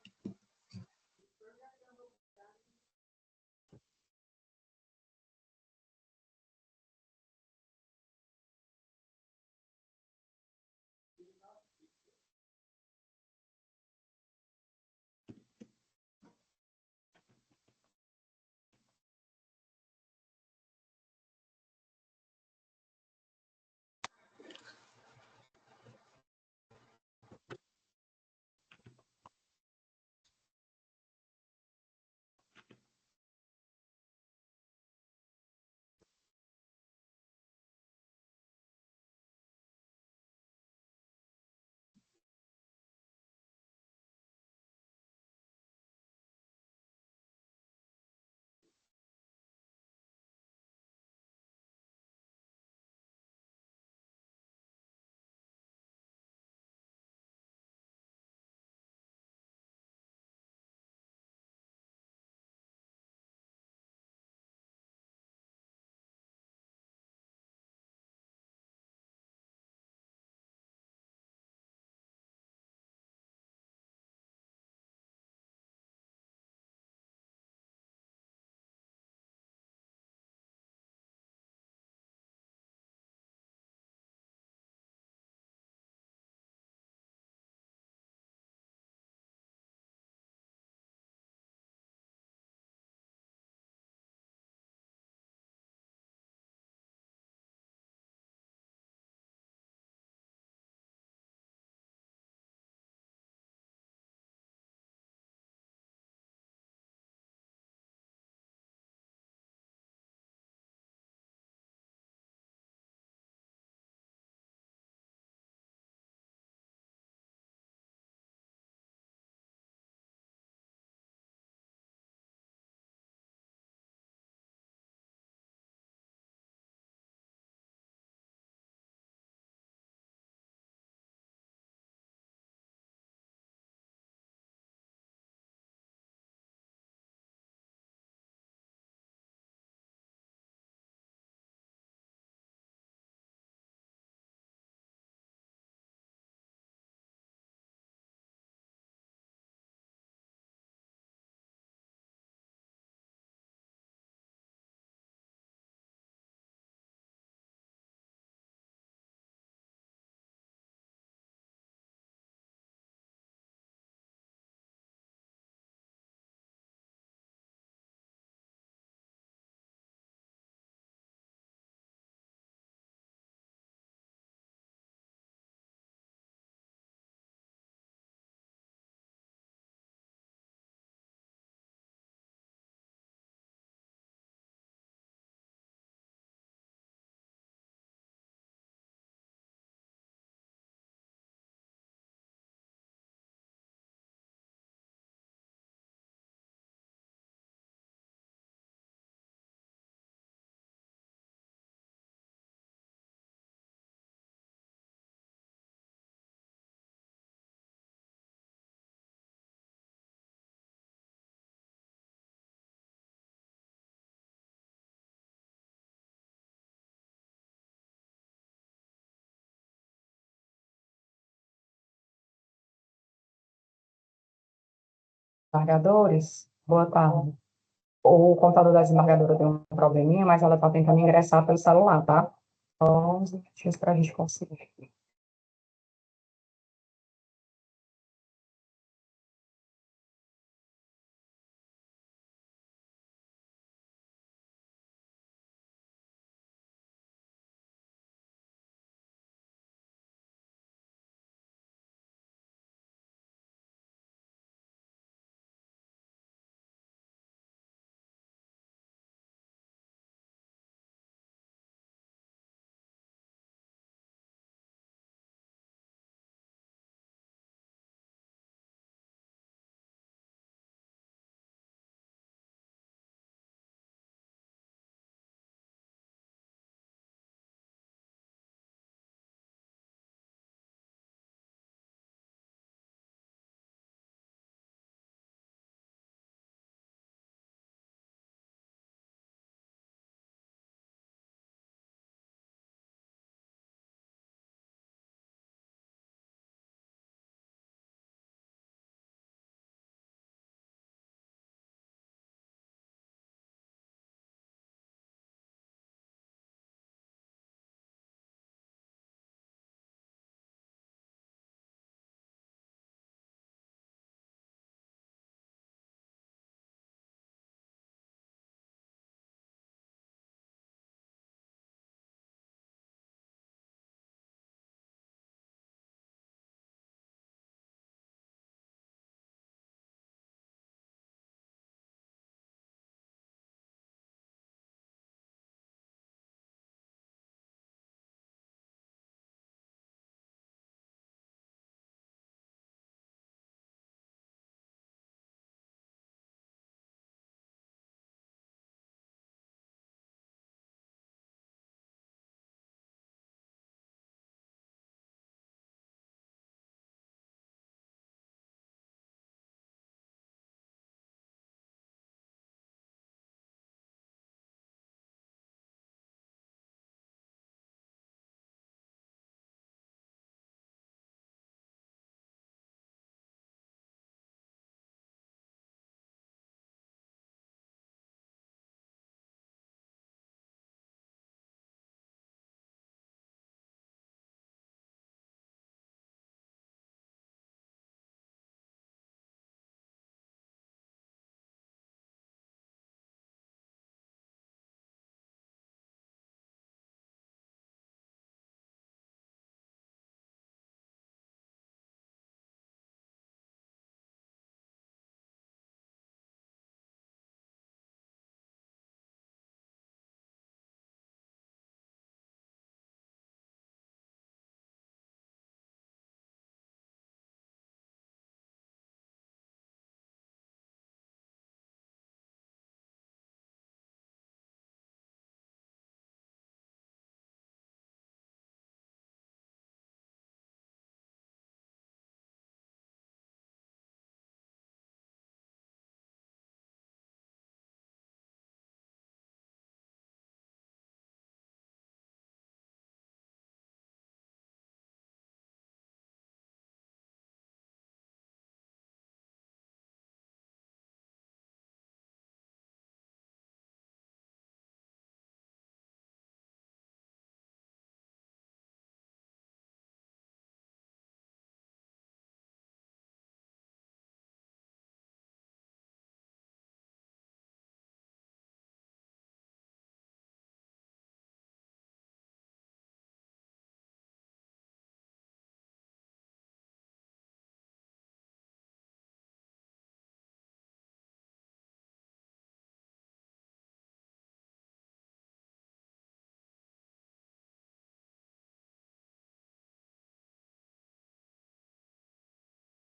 Desembargadores, boa tarde. O computador da desembargadora tem um probleminha, mas ela está tentando ingressar pelo celular, tá? Só uns minutinhos para a gente conseguir.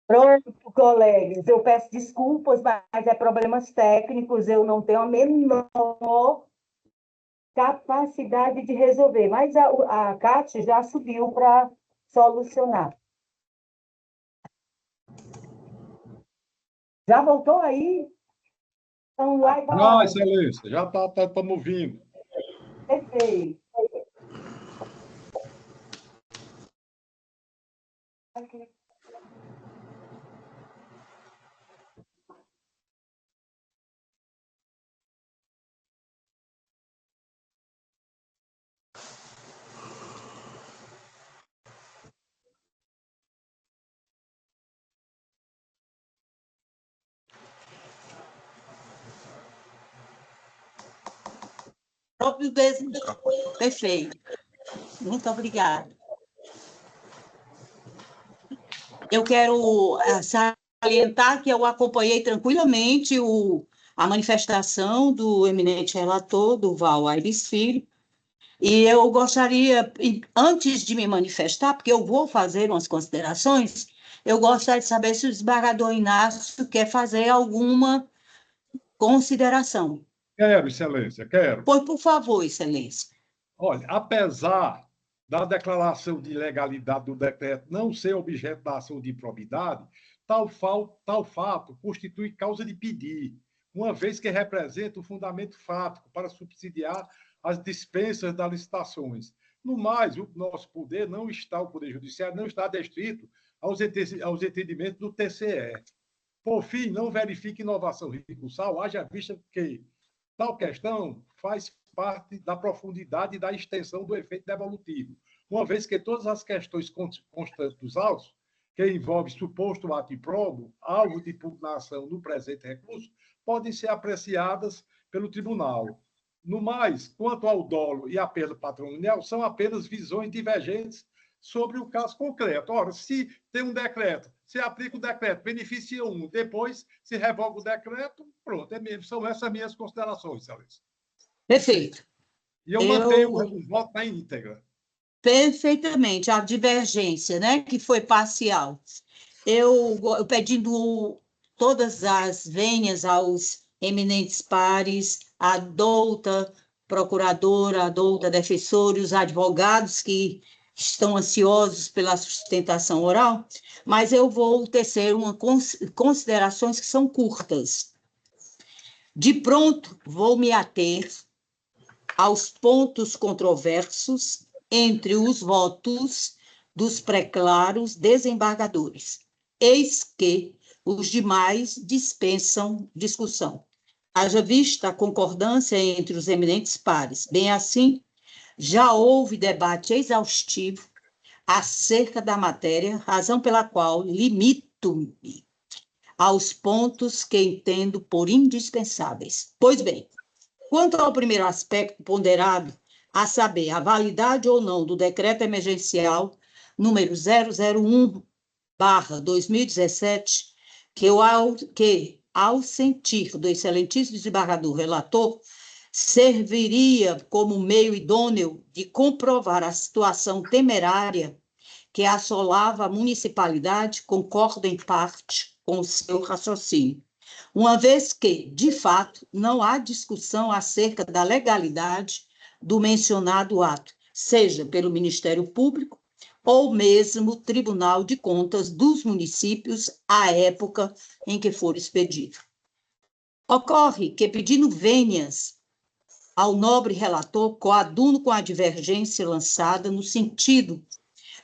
Pronto, colegas, eu peço desculpas, mas é problemas técnicos, eu não tenho a menor capacidade de resolver, mas a Cátia já subiu para solucionar. Já voltou aí? Então, vai, Não, vai. Excelência, já estamos ouvindo. Perfeito. próprio Perfeito. Muito obrigada. Eu quero salientar que eu acompanhei tranquilamente a manifestação do eminente relator, do Val Aires Filho, e eu gostaria, antes de me manifestar, porque eu vou fazer umas considerações, eu gostaria de saber se o desembargador Inácio quer fazer alguma consideração. Quero, Excelência, quero. Pois, por favor, Excelência. Olha, apesar da declaração de ilegalidade do decreto não ser objeto da ação de improbidade, tal fato constitui causa de pedir, uma vez que representa o fundamento fático para subsidiar as dispensas das licitações. No mais, o nosso poder não está, o Poder Judiciário não está restrito aos entendimentos do TCE. Por fim, não verifique inovação recursal, haja vista que tal questão faz parte da profundidade e da extensão do efeito devolutivo, uma vez que todas as questões constantes dos autos, que envolvem suposto ato improbo, alvo de impugnação no presente recurso, podem ser apreciadas pelo tribunal. No mais, quanto ao dolo e a perda patrimonial, são apenas visões divergentes sobre o caso concreto. Ora, se tem um decreto, se aplica o decreto, beneficia um, depois se revoga o decreto, pronto, são essas minhas considerações, Excelência. Perfeito. E eu mantenho o voto na íntegra. Perfeitamente, a divergência, né, que foi parcial. Eu pedindo todas as vênias aos eminentes pares, a douta procuradora, a douta defensora e os advogados que estão ansiosos pela sustentação oral, mas eu vou tecer considerações que são curtas. De pronto, vou me ater aos pontos controversos entre os votos dos preclaros desembargadores. Eis que os demais dispensam discussão. Haja vista a concordância entre os eminentes pares. Bem assim, já houve debate exaustivo acerca da matéria, razão pela qual limito-me aos pontos que entendo por indispensáveis. Pois bem, quanto ao primeiro aspecto ponderado, a saber, a validade ou não do decreto emergencial número 001/2017, que ao sentir do excelentíssimo desembargador relator, serviria como meio idôneo de comprovar a situação temerária que assolava a municipalidade, concordo em parte com o seu raciocínio, uma vez que, de fato, não há discussão acerca da legalidade do mencionado ato, seja pelo Ministério Público ou mesmo Tribunal de Contas dos municípios à época em que for expedido. Ocorre que, pedindo vênias ao nobre relator, coaduno com a divergência lançada no sentido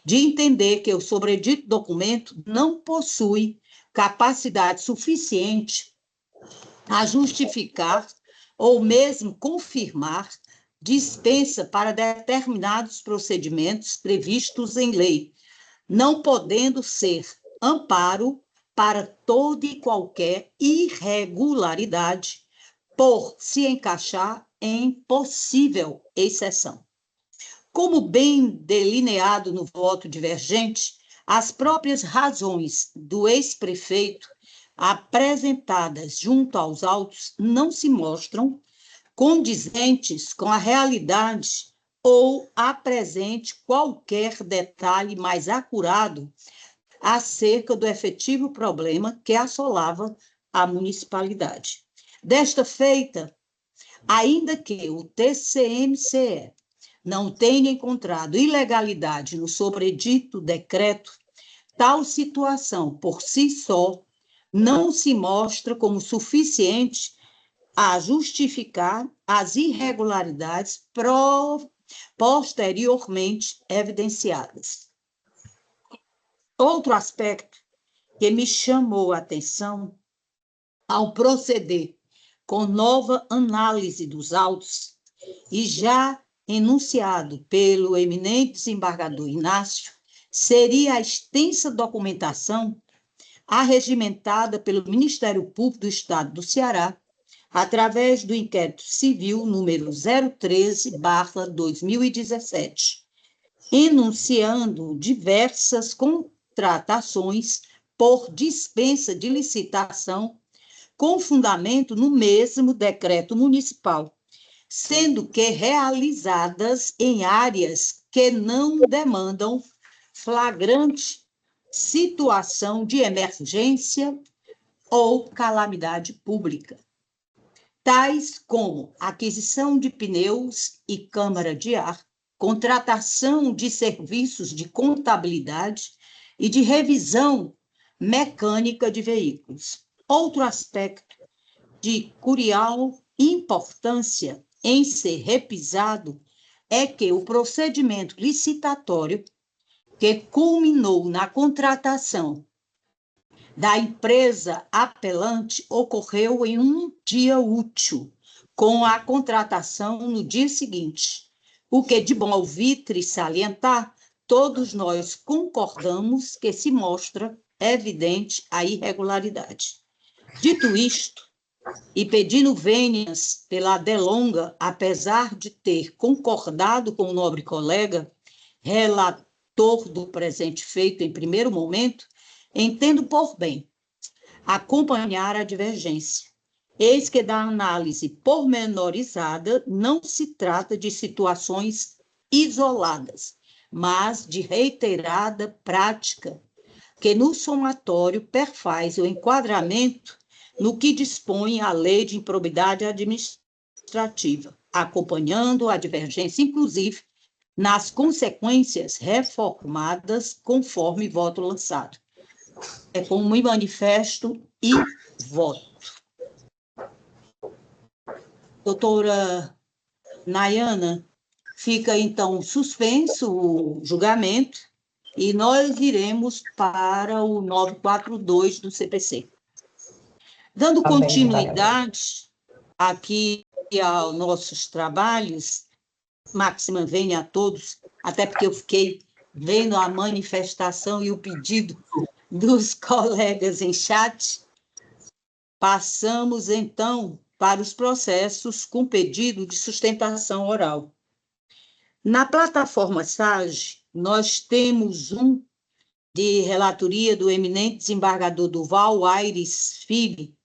de entender que o sobredito documento não possui capacidade suficiente a justificar ou mesmo confirmar dispensa para determinados procedimentos previstos em lei, não podendo ser amparo para toda e qualquer irregularidade, por se encaixar em possível exceção. Como bem delineado no voto divergente, as próprias razões do ex-prefeito apresentadas junto aos autos não se mostram condizentes com a realidade ou apresente qualquer detalhe mais acurado acerca do efetivo problema que assolava a municipalidade. Desta feita, ainda que o TCMCE não tenha encontrado ilegalidade no sobredito decreto, tal situação, por si só, não se mostra como suficiente a justificar as irregularidades posteriormente evidenciadas. Outro aspecto que me chamou a atenção ao proceder com nova análise dos autos e já enunciado pelo eminente desembargador Inácio, seria a extensa documentação arregimentada pelo Ministério Público do Estado do Ceará através do inquérito civil número 013/2017, enunciando diversas contratações por dispensa de licitação com fundamento no mesmo decreto municipal, sendo que realizadas em áreas que não demandam flagrante situação de emergência ou calamidade pública, tais como aquisição de pneus e câmara de ar, contratação de serviços de contabilidade e de revisão mecânica de veículos. Outro aspecto de curial importância em ser repisado é que o procedimento licitatório que culminou na contratação da empresa apelante ocorreu em um dia útil, com a contratação no dia seguinte, o que, de bom alvitre salientar, todos nós concordamos que se mostra evidente a irregularidade. Dito isto, e pedindo vênias pela delonga, apesar de ter concordado com o nobre colega, relator do presente feito em primeiro momento, entendo por bem acompanhar a divergência. Eis que da análise pormenorizada não se trata de situações isoladas, mas de reiterada prática, que no somatório perfaz o enquadramento no que dispõe a Lei de Improbidade Administrativa, acompanhando a divergência, inclusive, nas consequências reformadas conforme voto lançado. É como me manifesto e voto. Doutora Nayana, fica então suspenso o julgamento e nós iremos para o 942 do CPC. Dando continuidade aqui aos nossos trabalhos, máxima vênia a todos, até porque eu fiquei vendo a manifestação e o pedido dos colegas em chat, passamos então para os processos com pedido de sustentação oral. Na plataforma SAGE, nós temos um de relatoria do eminente desembargador Durval Aires Filho,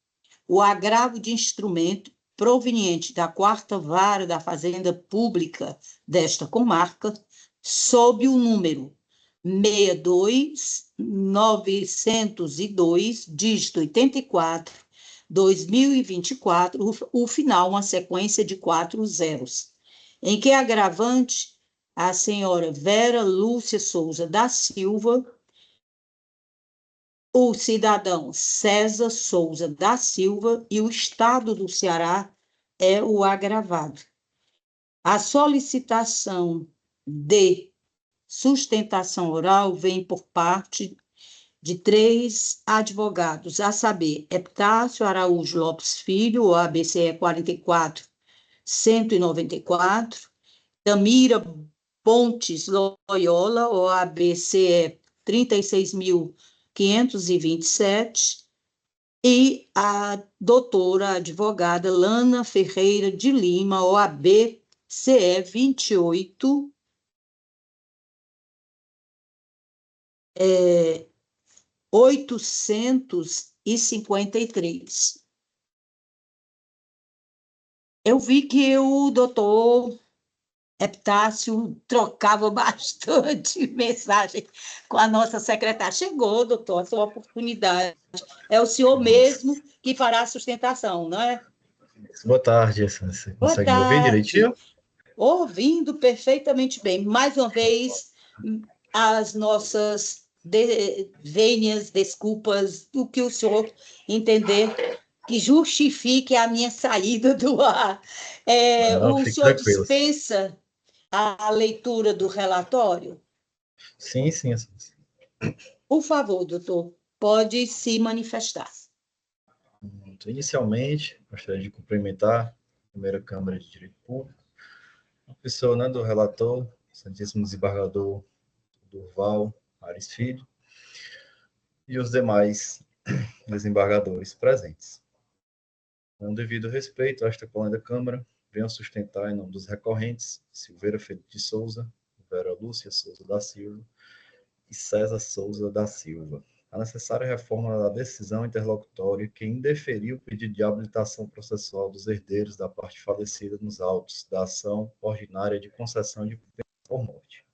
o agravo de instrumento proveniente da 4ª Vara da Fazenda Pública desta comarca, sob o número 62902, dígito 84, 2024, o final, uma sequência de 4 zeros, em que agravante a senhora Vera Lúcia Souza da Silva, o cidadão César Souza da Silva e o Estado do Ceará é o agravado. A solicitação de sustentação oral vem por parte de 3 advogados, a saber, Epitácio Araújo Lopes Filho, o ABCE 44.194, Tamira Pontes Loyola, o ABCE 36.527, e a doutora advogada Lana Ferreira de Lima, OAB CE 28, 853. Eu vi que o doutor Epitácio trocava bastante mensagem com a nossa secretária. Chegou, doutor, a sua oportunidade. É o senhor mesmo que fará a sustentação, não é? Boa tarde, você Boa consegue me ouvir tarde. direitinho? Ouvindo perfeitamente bem. Mais uma vez, as nossas vênias desculpas do que o senhor entender que justifique a minha saída do ar. Não, O fique senhor tranquilo. dispensa a leitura do relatório? Sim, sim. Por favor, doutor, pode se manifestar. Inicialmente, gostaria de cumprimentar a primeira Câmara de Direito Público, a pessoa, né, do relator, Santíssimo Desembargador Durval Aires Filho, e os demais desembargadores presentes. Com devido respeito a esta colega da Câmara, venho sustentar em nome dos recorrentes Silveira Felipe de Souza, Vera Lúcia Souza da Silva e César Souza da Silva a necessária reforma da decisão interlocutória que indeferiu o pedido de habilitação processual dos herdeiros da parte falecida nos autos da ação ordinária de concessão de pena por morte.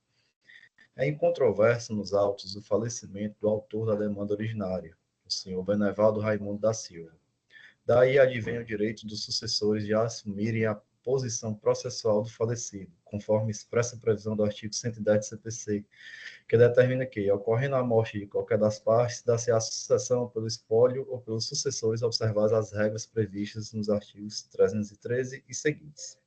É incontroverso nos autos o falecimento do autor da demanda originária, o senhor Benevaldo Raimundo da Silva. Daí advém o direito dos sucessores de assumirem a posição processual do falecido, conforme expressa a previsão do artigo 110 do CPC, que determina que, ocorrendo a morte de qualquer das partes, dá-se a sucessão pelo espólio ou pelos sucessores observadas as regras previstas nos artigos 313 e seguintes.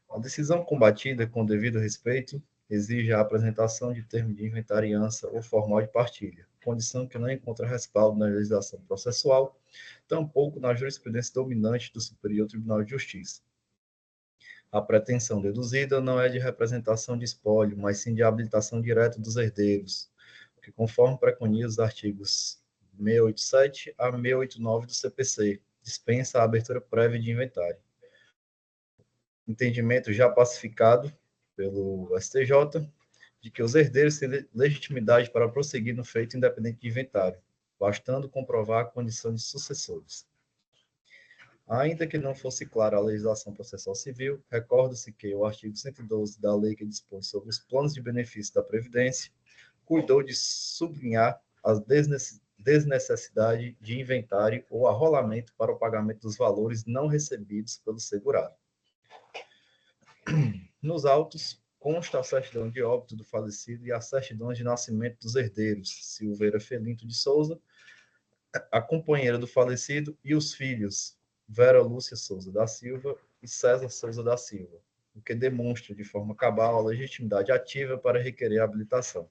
A decisão combatida com devido respeito exige a apresentação de termo de inventariança ou formal de partilha, condição que não encontra respaldo na legislação processual, tampouco na jurisprudência dominante do Superior Tribunal de Justiça. A pretensão deduzida não é de representação de espólio, mas sim de habilitação direta dos herdeiros, que conforme preconiza os artigos 687 a 689 do CPC, dispensa a abertura prévia de inventário. Entendimento já pacificado pelo STJ, de que os herdeiros têm legitimidade para prosseguir no feito independente de inventário, bastando comprovar a condição de sucessores. Ainda que não fosse clara a legislação processual civil, recorda-se que o artigo 112 da lei que dispõe sobre os planos de benefício da Previdência cuidou de sublinhar a desnecessidade de inventário ou arrolamento para o pagamento dos valores não recebidos pelo segurado. Nos autos, consta a certidão de óbito do falecido e a certidão de nascimento dos herdeiros, Silveira Felinto de Souza, a companheira do falecido e os filhos, Vera Lúcia Souza da Silva e César Souza da Silva, o que demonstra de forma cabal a legitimidade ativa para requerer a habilitação.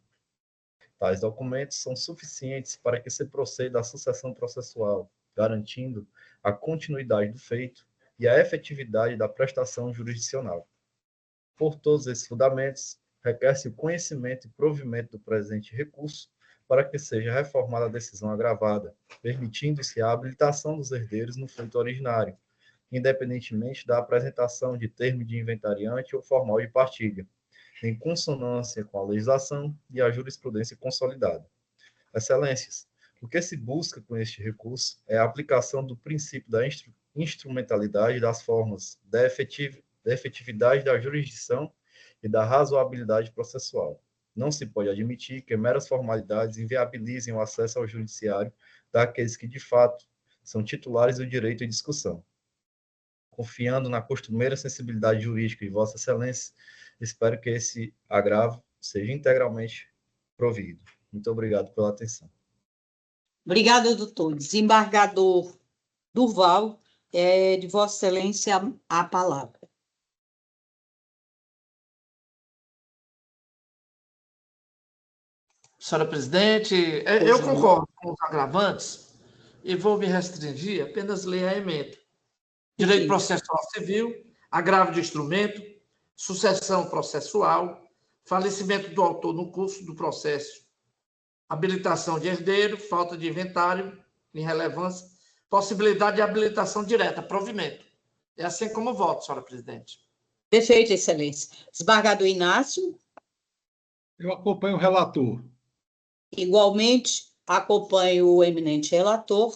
Tais documentos são suficientes para que se proceda à sucessão processual, garantindo a continuidade do feito e a efetividade da prestação jurisdicional. Por todos esses fundamentos, requer-se o conhecimento e provimento do presente recurso para que seja reformada a decisão agravada, permitindo-se a habilitação dos herdeiros no feito originário, independentemente da apresentação de termo de inventariante ou formal de partilha, em consonância com a legislação e a jurisprudência consolidada. Excelências, o que se busca com este recurso é a aplicação do princípio da instrumentalidade das formas da efetividade da jurisdição e da razoabilidade processual. Não se pode admitir que meras formalidades inviabilizem o acesso ao judiciário daqueles que, de fato, são titulares do direito em discussão. Confiando na costumeira sensibilidade jurídica de Vossa Excelência, espero que esse agravo seja integralmente provido. Muito obrigado pela atenção. Obrigada, doutor. Desembargador Durval, de Vossa Excelência a palavra. Senhora presidente, eu concordo com os agravantes e vou me restringir apenas ler a emenda. Direito processual civil, agravo de instrumento, sucessão processual, falecimento do autor no curso do processo, habilitação de herdeiro, falta de inventário, irrelevância, possibilidade de habilitação direta, provimento. É assim como voto, senhora presidente. Perfeito, excelência. Desembargador Inácio. Eu acompanho o relator. Igualmente, acompanho o eminente relator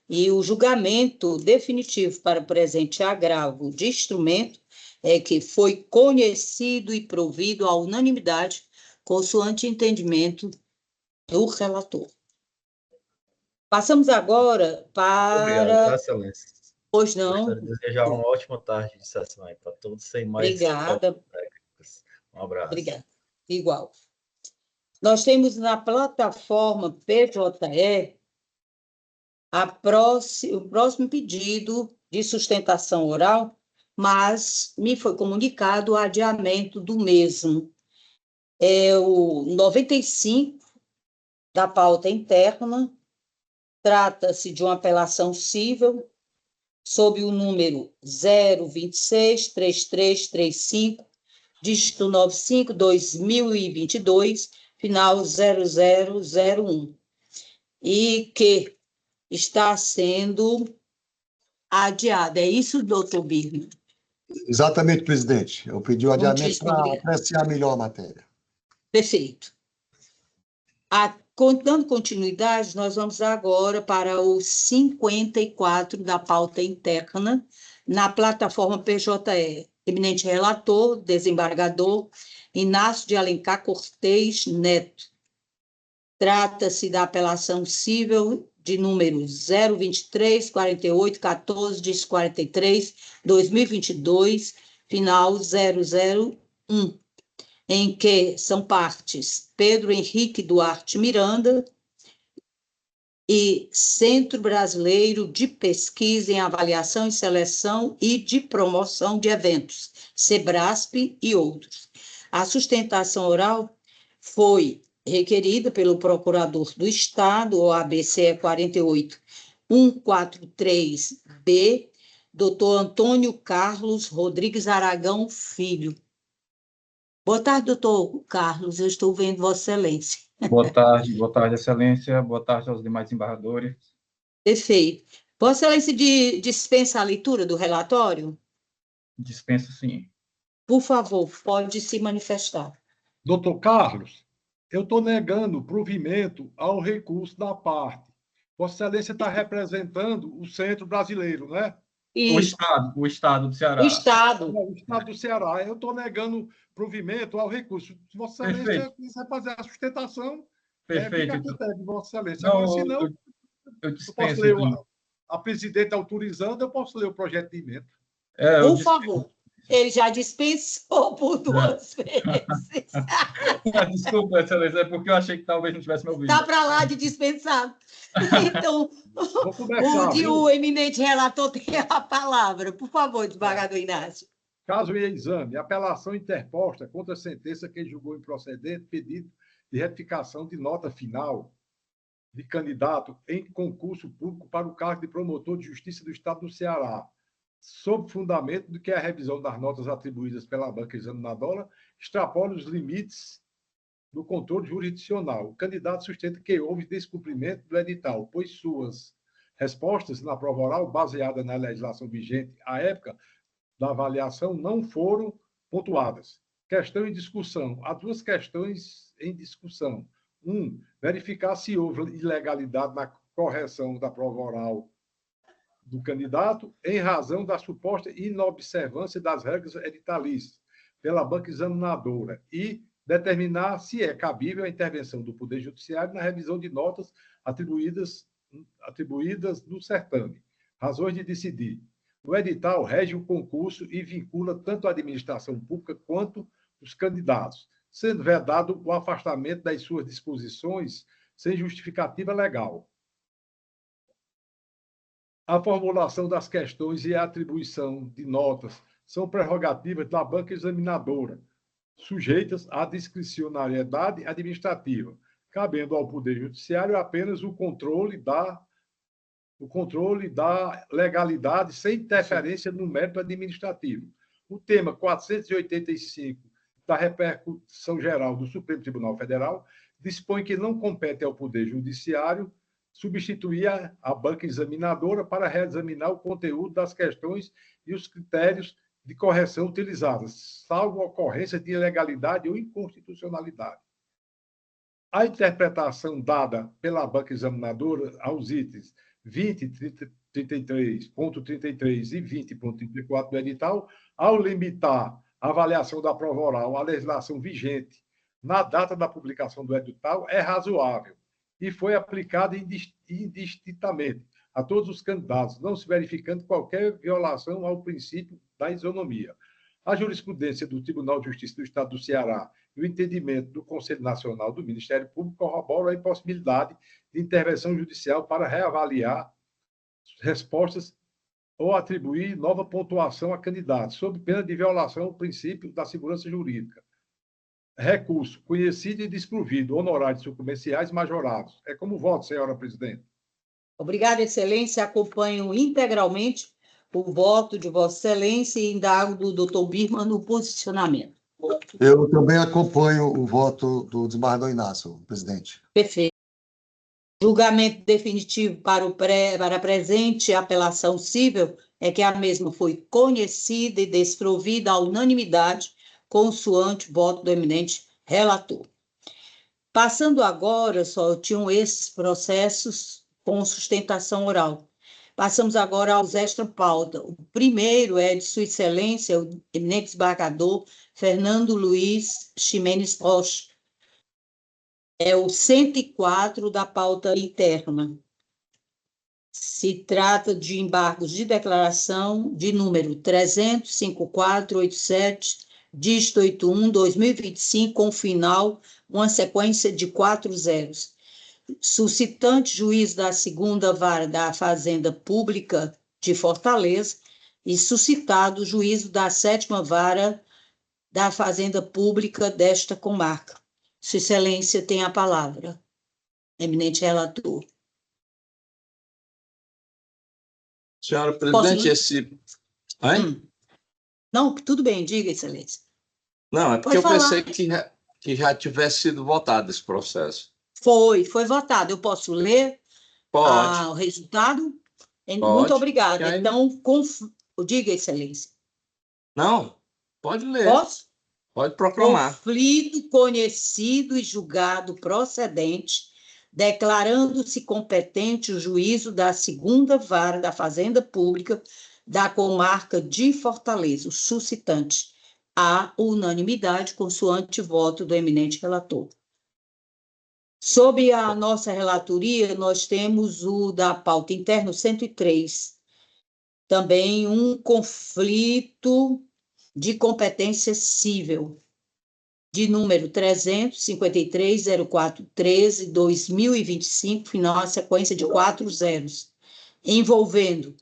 e o julgamento definitivo para o presente agravo de instrumento é que foi conhecido e provido à unanimidade, consoante entendimento do relator. Passamos agora para... Obrigado, Excelência. Pois não. Gostaria de desejar uma ótima tarde de sessão aí para todos, sem mais... Obrigada. Um abraço. Obrigada. Igual. Nós temos na plataforma PJE o próximo pedido de sustentação oral, mas me foi comunicado o adiamento do mesmo. É o 95 da pauta interna, trata-se de uma apelação cível sob o número 0263335, dígito 95/2022, final 0001, e que está sendo adiada. É isso, doutor Birman? Exatamente, presidente. Eu pedi o adiamento Muitíssimo para obrigada. apreciar melhor a matéria. Perfeito. Dando continuidade, nós vamos agora para o 54 da pauta interna, na plataforma PJE. Eminente relator, desembargador, Inácio de Alencar Cortez Neto. Trata-se da apelação civil de número 023-48-14-43-2022, final 001, em que são partes Pedro Henrique Duarte Miranda e Centro Brasileiro de Pesquisa em Avaliação e Seleção e de Promoção de Eventos, SEBRASP e outros. A sustentação oral foi requerida pelo Procurador do Estado, OAB-CE 48143B, doutor Antônio Carlos Rodrigues Aragão Filho. Boa tarde, doutor Carlos, eu estou vendo Vossa Excelência. Boa tarde, Excelência, boa tarde aos demais embargadores. Perfeito. Vossa Excelência dispensa a leitura do relatório? Dispenso, sim. Por favor, pode se manifestar. Doutor Carlos, eu estou negando provimento ao recurso da parte. Vossa Excelência está representando o Centro Brasileiro, né? Isso. O Estado do Ceará. O Estado. O Estado do Ceará. Eu estou negando provimento ao recurso. Se Vossa Excelência quiser fazer a sustentação, Perfeito. fica a critério de Vossa Excelência. Não, Agora, se não, eu eu posso dispenso, ler então. a presidente autorizando, eu posso ler o projeto de emenda. Por favor. Ele já dispensou por 2 vezes. Desculpa, Excelência, é porque eu achei que talvez não tivesse me ouvido. Está para lá de dispensar. Então, Vou começar, o eminente relator tem a palavra. Por favor, desembargador Inácio. Caso em exame, apelação interposta contra a sentença que julgou improcedente pedido de retificação de nota final de candidato em concurso público para o cargo de promotor de justiça do Estado do Ceará, sob fundamento de que a revisão das notas atribuídas pela banca examinadora extrapola os limites do controle jurisdicional. O candidato sustenta que houve descumprimento do edital, pois suas respostas na prova oral, baseada na legislação vigente à época da avaliação, não foram pontuadas. Questão em discussão. Há 2 questões em discussão. 1, verificar se houve ilegalidade na correção da prova oral do candidato em razão da suposta inobservância das regras editalícias pela banca examinadora e determinar se é cabível a intervenção do Poder Judiciário na revisão de notas atribuídas no certame. Razões de decidir. O edital rege o concurso e vincula tanto a administração pública quanto os candidatos, sendo vedado o afastamento das suas disposições sem justificativa legal. A formulação das questões e a atribuição de notas são prerrogativas da banca examinadora, sujeitas à discricionariedade administrativa, cabendo ao Poder Judiciário apenas o controle da legalidade sem interferência no mérito administrativo. O tema 485 da repercussão geral do Supremo Tribunal Federal dispõe que não compete ao Poder Judiciário substituir a banca examinadora para reexaminar o conteúdo das questões e os critérios de correção utilizados, salvo ocorrência de ilegalidade ou inconstitucionalidade. A interpretação dada pela banca examinadora aos itens 20.33.33 e 20.34 do edital, ao limitar a avaliação da prova oral à legislação vigente na data da publicação do edital, é razoável e foi aplicada indistintamente a todos os candidatos, não se verificando qualquer violação ao princípio da isonomia. A jurisprudência do Tribunal de Justiça do Estado do Ceará e o entendimento do Conselho Nacional do Ministério Público corroboram a impossibilidade de intervenção judicial para reavaliar respostas ou atribuir nova pontuação a candidatos, sob pena de violação ao princípio da segurança jurídica. Recurso, conhecido e desprovido, honorários sucumbenciais majorados. É como voto, senhora presidente. Obrigada, Excelência. Acompanho integralmente o voto de Vossa Excelência e indago do doutor Birman no posicionamento. Eu também acompanho o voto do desembargador Inácio, presidente. Perfeito. Julgamento definitivo para a presente apelação cível é que a mesma foi conhecida e desprovida à unanimidade, consoante voto do eminente relator. Passando agora, só tinham esses processos com sustentação oral. Passamos agora aos extra-pauta. O primeiro é de Sua Excelência, o eminente desembargador Fernando Luiz Ximenes Rocha. É o 104 da pauta interna. Se trata de embargos de declaração de número 300-5487, dígito 81-2025, com final, uma sequência de 4 zeros. Suscitante juiz da 2ª Vara da Fazenda Pública de Fortaleza e suscitado juízo da 7ª Vara da Fazenda Pública desta comarca. Sua Excelência tem a palavra. Eminente relator. Senhora presidente, Não, tudo bem, diga, Excelência. Não, é porque eu Pode pensei falar. que já tivesse sido votado esse processo. Foi votado. Eu posso ler Pode. o resultado? Pode. Muito obrigada. Aí... Então, diga, Excelência. Não, pode ler. Posso? Pode proclamar. Conflito conhecido e julgado procedente, declarando-se competente o juízo da 2ª Vara da Fazenda Pública da comarca de Fortaleza, o suscitante, à unanimidade, consoante voto do eminente relator. Sob a nossa relatoria, nós temos o da pauta interna, 103. Também um conflito de competência cível, de número 353-0413-2025, final a sequência de 4 zeros, envolvendo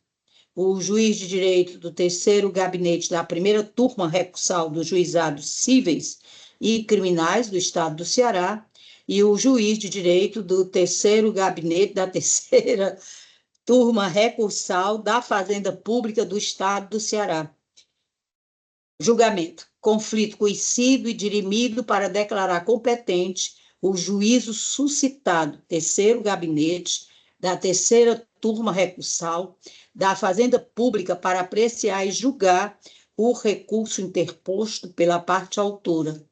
o juiz de direito do 3º gabinete da 1ª turma recursal dos juizados cíveis e criminais do Estado do Ceará e o juiz de direito do 3º gabinete da 3ª turma recursal da Fazenda Pública do Estado do Ceará. Julgamento. Conflito conhecido e dirimido para declarar competente o juízo suscitado, 3º gabinete da 3ª turma recursal da Fazenda Pública para apreciar e julgar o recurso interposto pela parte autora,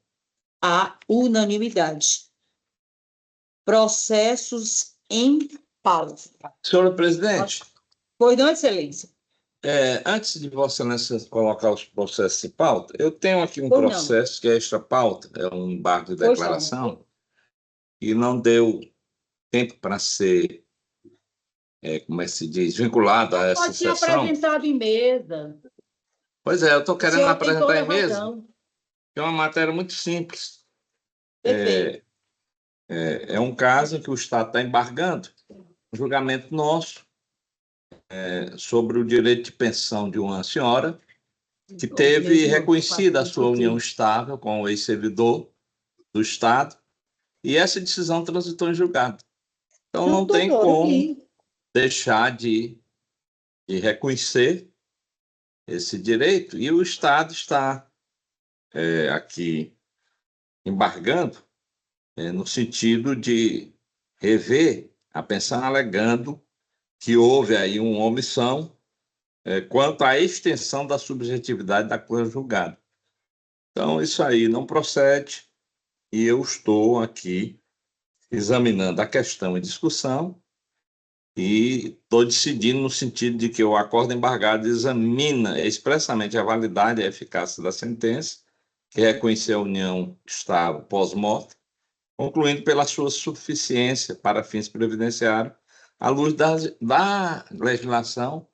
à unanimidade. Processos em pauta. Senhora presidente. Pois não, Excelência. Antes de Vossa Excelência colocar os processos em pauta, eu tenho aqui um Pois processo não. que é extra pauta, é um embargo de declaração, e não deu tempo para ser, como é que se diz, vinculado a essa Pode ser sessão. apresentado em mesa. Pois é, eu estou querendo apresentar em mesa, razão. que é uma matéria muito simples. Perfeito. É um caso em que o Estado está embargando um julgamento nosso sobre o direito de pensão de uma senhora que teve reconhecida a sua união estável com o ex-servidor do Estado, e essa decisão transitou em julgado. Então, não tem como deixar de reconhecer esse direito, e o Estado está aqui embargando no sentido de rever a pensão, alegando que houve aí uma omissão quanto à extensão da subjetividade da coisa julgada. Então, isso aí não procede, e eu estou aqui examinando a questão em discussão e estou decidindo no sentido de que o acordo embargado examina expressamente a validade e a eficácia da sentença, que reconhece a união estável pós-morte, concluindo pela sua suficiência para fins previdenciários, à luz da legislação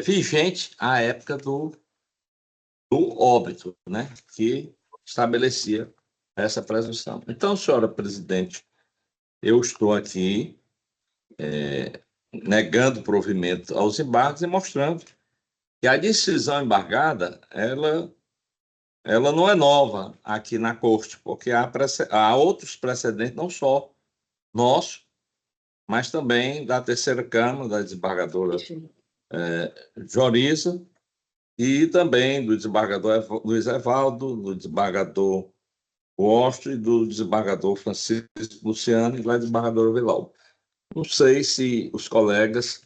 vigente à época do óbito, né, que estabelecia essa presunção. Então, senhora presidente, eu estou aqui negando provimento aos embargos e mostrando que a decisão embargada, ela não é nova aqui na Corte, porque há outros precedentes, não só nosso, mas também da 3ª Câmara, da desembargadora Joriza, e também do desembargador Luiz Evaldo, do desembargador Wostro e do desembargador Francisco Luciano e da desembargadora Vilalba. Não sei se os colegas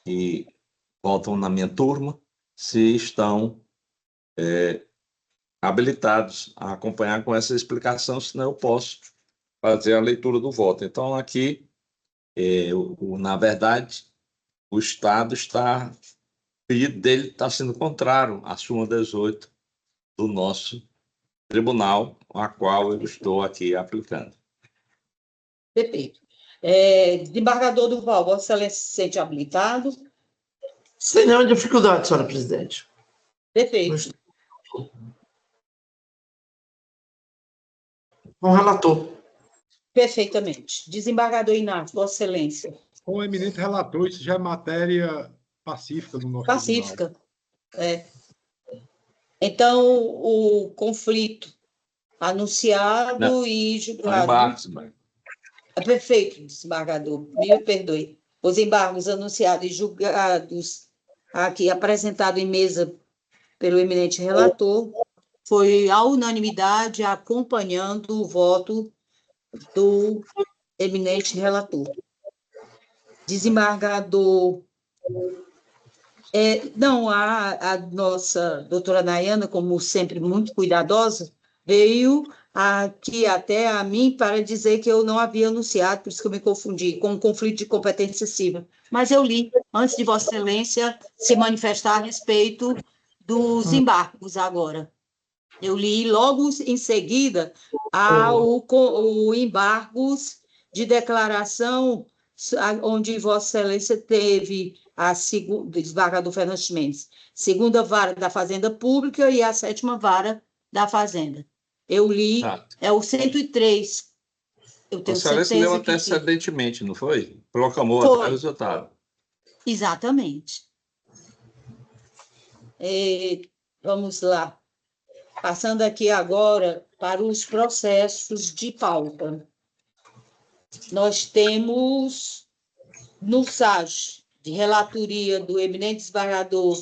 que votam na minha turma se estão habilitados a acompanhar com essa explicação, senão eu posso fazer a leitura do voto. Então, aqui, na verdade, o Estado está... O pedido dele está sendo contrário à súmula 18 do nosso tribunal, a qual eu estou aqui aplicando. Perfeito. Desembargador Durval, Vossa Excelência se sente habilitado? Sem nenhuma dificuldade, senhora presidente. Perfeito. Com o relator. Perfeitamente. Desembargador Inácio, Vossa Excelência. Com o eminente relator, isso já é matéria pacífica do nosso Pacífica. tribunal. Então, o conflito anunciado Não. e julgado. Embargos. Perfeito, desembargador. Me perdoe. Os embargos anunciados e julgados aqui, apresentado em mesa pelo eminente relator, foi a unanimidade acompanhando o voto do eminente relator. Desembargador... não, a nossa doutora Nayana, como sempre muito cuidadosa, veio aqui até a mim para dizer que eu não havia anunciado, por isso que eu me confundi, com o conflito de competência excessiva. Mas eu li, antes de Vossa Excelência se manifestar a respeito dos embargos agora. Eu li logo em seguida o embargos de declaração, onde Vossa Excelência teve a desembargador Fernandes Mendes, segunda vara da Fazenda Pública e a 7ª vara da Fazenda. Eu li, é o 103. Eu tenho Vossa Excelência leu antecedentemente, não foi? Proclamou até o resultado. Exatamente. Vamos lá. Passando aqui agora para os processos de pauta. Nós temos no SAG, de relatoria do eminente desembargador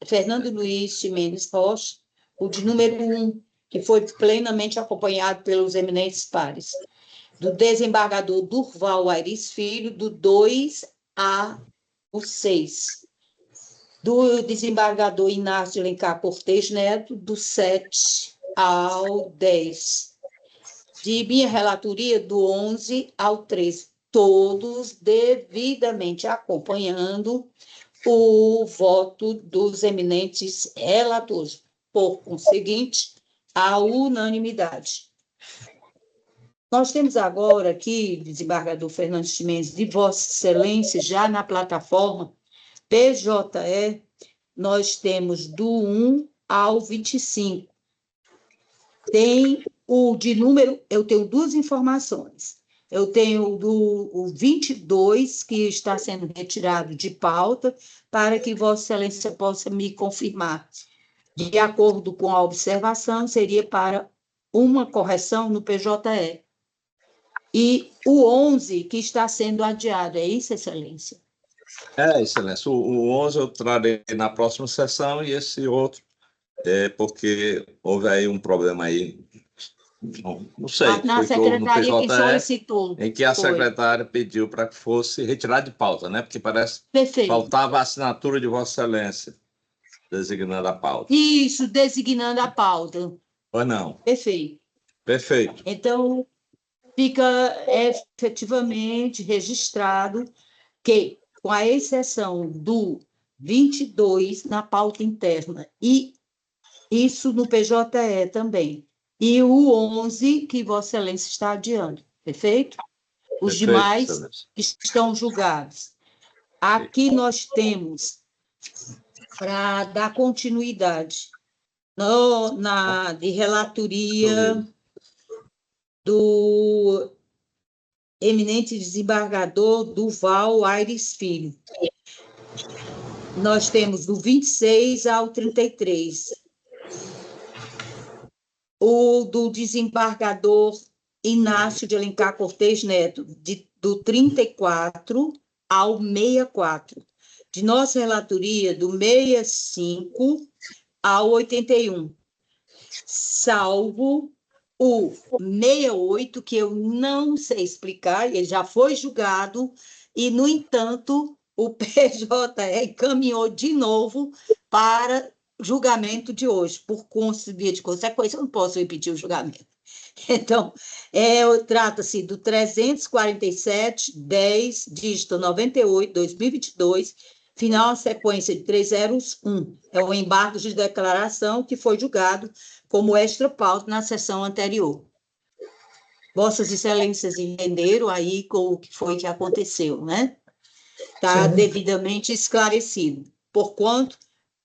Fernando Luiz de Mendes Rocha, o de número 1, que foi plenamente acompanhado pelos eminentes pares, do desembargador Durval Aires Filho, do 2 ao 6, do desembargador Inácio de Alencar Cortez Neto, do 7 ao 10, de minha relatoria, do 11 ao 13, todos devidamente acompanhando o voto dos eminentes relatores, por conseguinte, a unanimidade. Nós temos agora aqui, desembargador Fernandes de Mendes, de Vossa Excelência, já na plataforma PJE, nós temos do 1 ao 25. Tem o de número, eu tenho duas informações. Eu tenho o 22, que está sendo retirado de pauta, para que Vossa Excelência possa me confirmar. De acordo com a observação, seria para uma correção no PJE. E o 11, que está sendo adiado, é isso, Excelência? Excelência. O 11 eu trarei na próxima sessão e esse outro, porque houve aí um problema aí, não sei, na secretaria que solicitou. em que a secretária pediu para que fosse retirado de pauta, né? Porque parece que faltava a assinatura de Vossa Excelência, designando a pauta. Isso, designando a pauta. Ou não? Perfeito. Perfeito. Então, fica efetivamente registrado que, com a exceção do 22 na pauta interna, e isso no PJE também, e o 11 que Vossa Excelência está adiando, perfeito? Os demais estão julgados. Aqui nós temos, para dar continuidade, de relatoria do eminente desembargador Durval Aires Filho. Nós temos do 26 ao 33. O do desembargador Inácio de Alencar Cortez Neto, do 34 ao 64. De nossa relatoria, do 65 ao 81. Salvo o 68, que eu não sei explicar, ele já foi julgado, e, no entanto, o PJE encaminhou de novo para julgamento de hoje, por via de consequência, eu não posso repetir o julgamento. Então, trata-se do 347-10, dígito 98, 2022, final a sequência de 301. É o embargo de declaração que foi julgado como extra pauta na sessão anterior. Vossas Excelências entenderam aí com o que foi que aconteceu, né? Está devidamente esclarecido, porquanto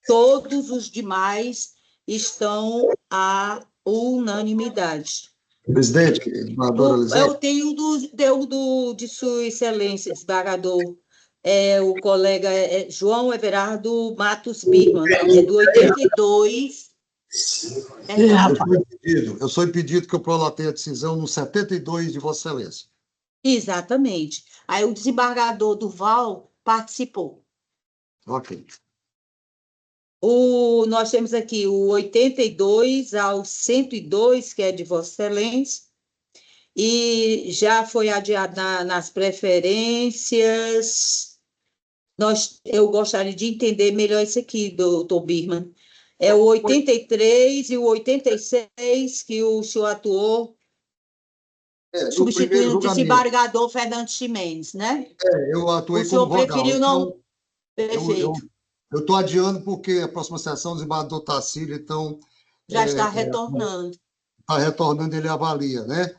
todos os demais estão à unanimidade. Presidente, desembargadora Elisete. Eu tenho de Sua Excelência, desembargador, o colega João Everardo Matos Birman, do 82. Eu sou impedido que eu prolatei a decisão no 72 de Vossa Excelência. Exatamente. Aí o desembargador Durval participou. Ok. Nós temos aqui o 82 ao 102, que é de Vossa Excelência, e já foi adiado nas preferências. Eu gostaria de entender melhor isso aqui, doutor Birman. É o 83 e o 86 que o senhor atuou, substituindo o desembargador Fernando Ximenes, né? Eu atuei como vogal. O senhor preferiu não... Então, perfeito. Eu estou adiando porque a próxima sessão, o desembargador Tarcílio, então... Já está retornando. Está retornando, ele avalia, né?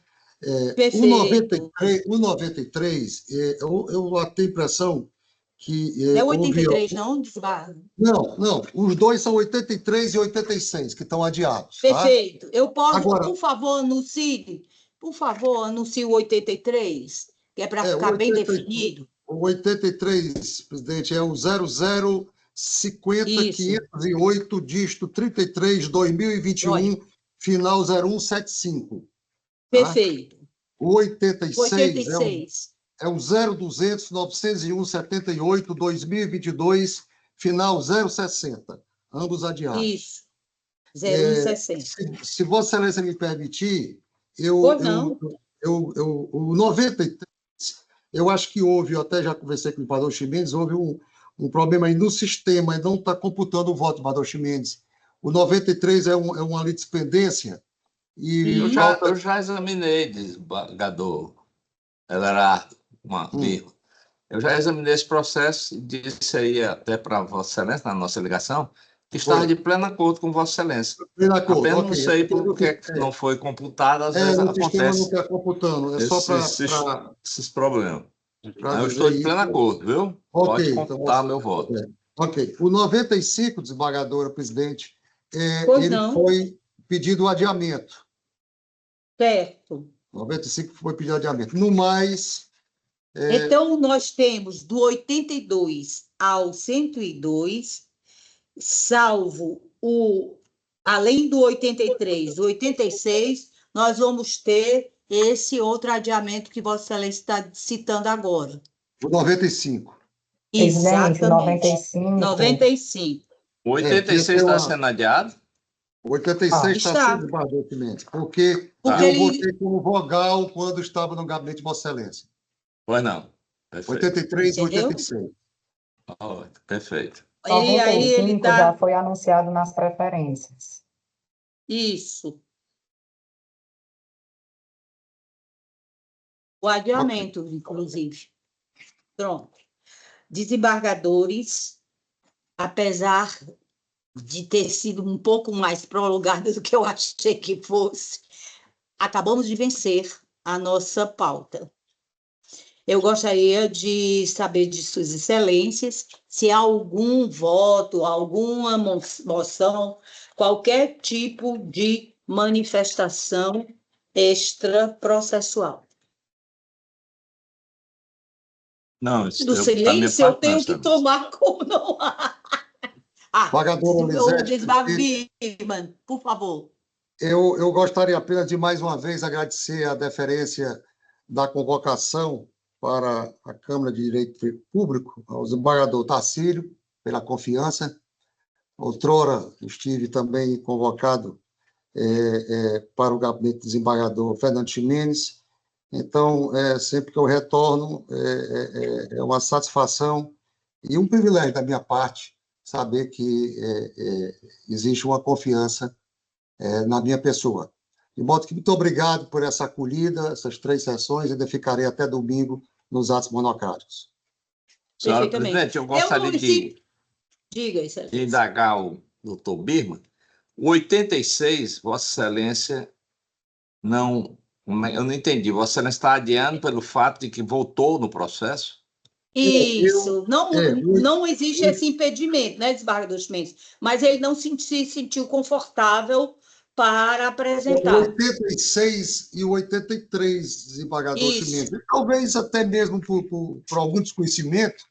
Perfeito. O 93, eu tenho a impressão que... Não é 83, não, desembargador? Não. Os dois são 83 e 86, que estão adiados. Perfeito. Tá? Eu posso, agora, por favor, anuncie o 83, que é para ficar bem definido. O 83, presidente, é o 0050-508, dígito 33, 2021, final 0175. Perfeito. Tá? O 86, 86. É o 0200-901-78, 2022, final 060. Ambos adiados. Isso. 0160. Se Vossa Excelência me permitir, o 93, eu acho que houve, eu até já conversei com o Padre Ximenes, houve um problema aí no sistema, não está computando o voto do Padre Ximenes. O 93 é uma litispendência. E eu já examinei, desembargador Everardo, eu já examinei esse processo e disse aí até para Vossa Excelência, na nossa ligação, que estava de pleno acordo com Vossa Excelência. Pleno acordo, apenas não sei por que não foi computado, às vezes acontece. O sistema não está computando, é só para... Esses problemas. Eu estou de pleno acordo, viu? Pode computar meu voto. Ok. O 95, desembargadora, presidente, foi pedido o adiamento. Certo. 95 foi pedido adiamento. No mais... Então, nós temos do 82 ao 102, salvo além do 83, o 86, nós vamos ter esse outro adiamento que Vossa Excelência está citando agora. O 95. Exatamente. 95. O 86 está sendo adiado? O 86 está sendo adiado, porque eu votei como vogal quando estava no gabinete de Vossa Excelência. Pois não. Perfeito. 83 e 86. Perfeito. 95 já foi anunciado nas preferências. Isso. O adiamento, inclusive. Pronto. Desembargadores, apesar de ter sido um pouco mais prolongado do que eu achei que fosse, acabamos de vencer a nossa pauta. Eu gostaria de saber de Suas Excelências se há algum voto, alguma moção, qualquer tipo de manifestação extraprocessual. Não, isso do silêncio eu tenho que tomar como não há. Birman, por favor. Eu gostaria apenas de, mais uma vez, agradecer a deferência da convocação para a Câmara de Direito Público, ao desembargador Tarcílio, pela confiança. Outrora estive também convocado para o gabinete do desembargador Fernando Ximenes. Então, sempre que eu retorno, é uma satisfação e um privilégio da minha parte saber que existe uma confiança na minha pessoa. De modo que muito obrigado por essa acolhida, essas 3 sessões, ainda ficarei até domingo nos atos monocráticos. Senhora presidente, eu gostaria de Diga, Excelência. indagar o doutor Birman. O 86, Vossa Excelência, eu não entendi. Vossa Excelência está adiando pelo fato de que voltou no processo? Isso, não existe esse impedimento, né, desembargador Ximenes? Mas ele não se sentiu confortável para apresentar. O 86 e o 83, desembargador Ximenes. Talvez até mesmo por algum desconhecimento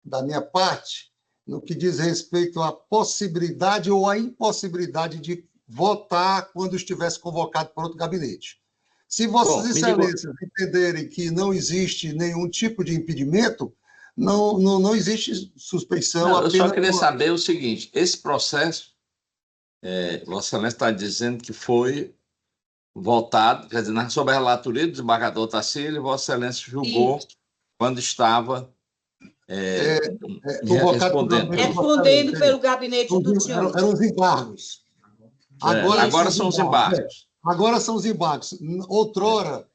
da minha parte, no que diz respeito à possibilidade ou à impossibilidade de votar quando estivesse convocado por outro gabinete. Se Vossas Excelências entenderem que não existe nenhum tipo de impedimento, não existe suspeição. Eu só queria saber o seguinte: esse processo, Vossa Excelência está dizendo que foi votado, quer dizer, sob a relatoria do desembargador Tarcísio, Vossa Excelência julgou quando estava respondendo pelo gabinete do senhor. Eram os embargos. Agora são os embargos. Agora são os embargos. Outrora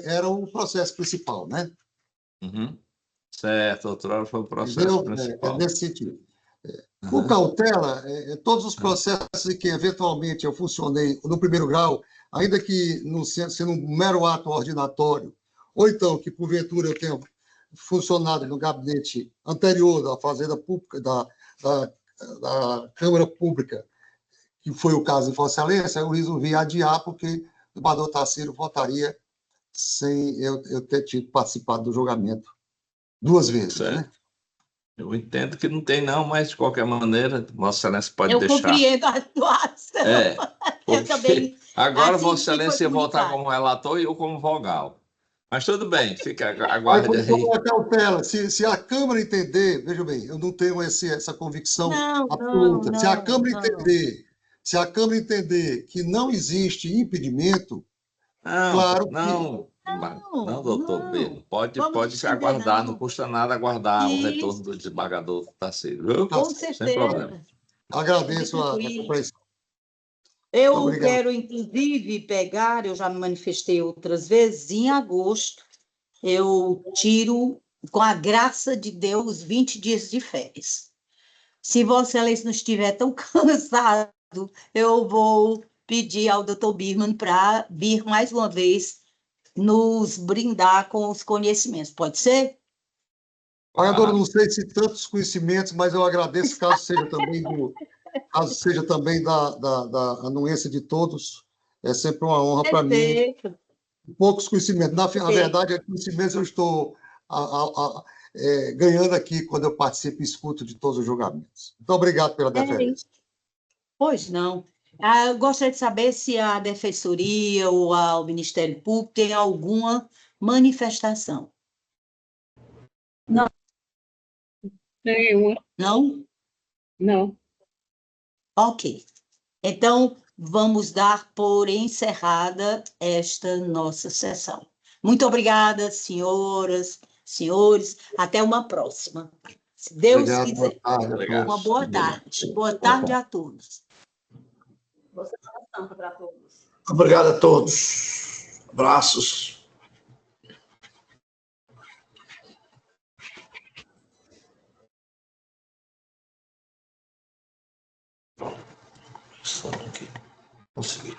era o processo principal, né? Uhum. Certo, outrora foi o processo principal. Nesse sentido. Por cautela, todos os processos em que eventualmente eu funcionei no primeiro grau, ainda que sendo um mero ato ordinatório, ou então que porventura eu tenha funcionado no gabinete anterior da Fazenda Pública, da Câmara Pública, que foi o caso de Vossa Excelência, eu resolvi adiar, porque o desembargador Tarcísio votaria sem eu ter tido participado do julgamento 2 vezes. Né? Eu entendo que não tem, não, mas, de qualquer maneira, Vossa Excelência pode deixar. Eu compreendo a situação. Eu também. Agora, Vossa Excelência ia votar como relator e eu como vogal. Mas tudo bem, aguarde aí. Cautela. Se a Câmara entender, veja bem, eu não tenho essa convicção absoluta. Se a Câmara entender que não existe impedimento, claro Não, doutor Birman. Pode aguardar, não custa nada aguardar o retorno do desembargador Tarcísio. Com certeza. Sem problema. Agradeço a compreensão. Eu quero, inclusive, eu já me manifestei outras vezes, em agosto, eu tiro, com a graça de Deus, 20 dias de férias. Se Vossa Excelência não estiver tão cansado, eu vou pedir ao doutor Birman para vir mais uma vez nos brindar com os conhecimentos. Pode ser? Desembargador, não sei se tantos conhecimentos, mas eu agradeço, caso seja também da anuência de todos. É sempre uma honra para mim. Poucos conhecimentos. Na verdade, conhecimentos eu estou ganhando aqui quando eu participo e escuto de todos os julgamentos. Muito obrigado pela deferência. Pois não. Eu gostaria de saber se a Defensoria ou o Ministério Público tem alguma manifestação. Não. Nenhuma. Não? Não. Ok. Então, vamos dar por encerrada esta nossa sessão. Muito obrigada, senhoras, senhores. Até uma próxima. Se Deus quiser. Uma boa tarde. Boa tarde a todos. Boa sessão para todos. Obrigado a todos. Abraços. Consegui.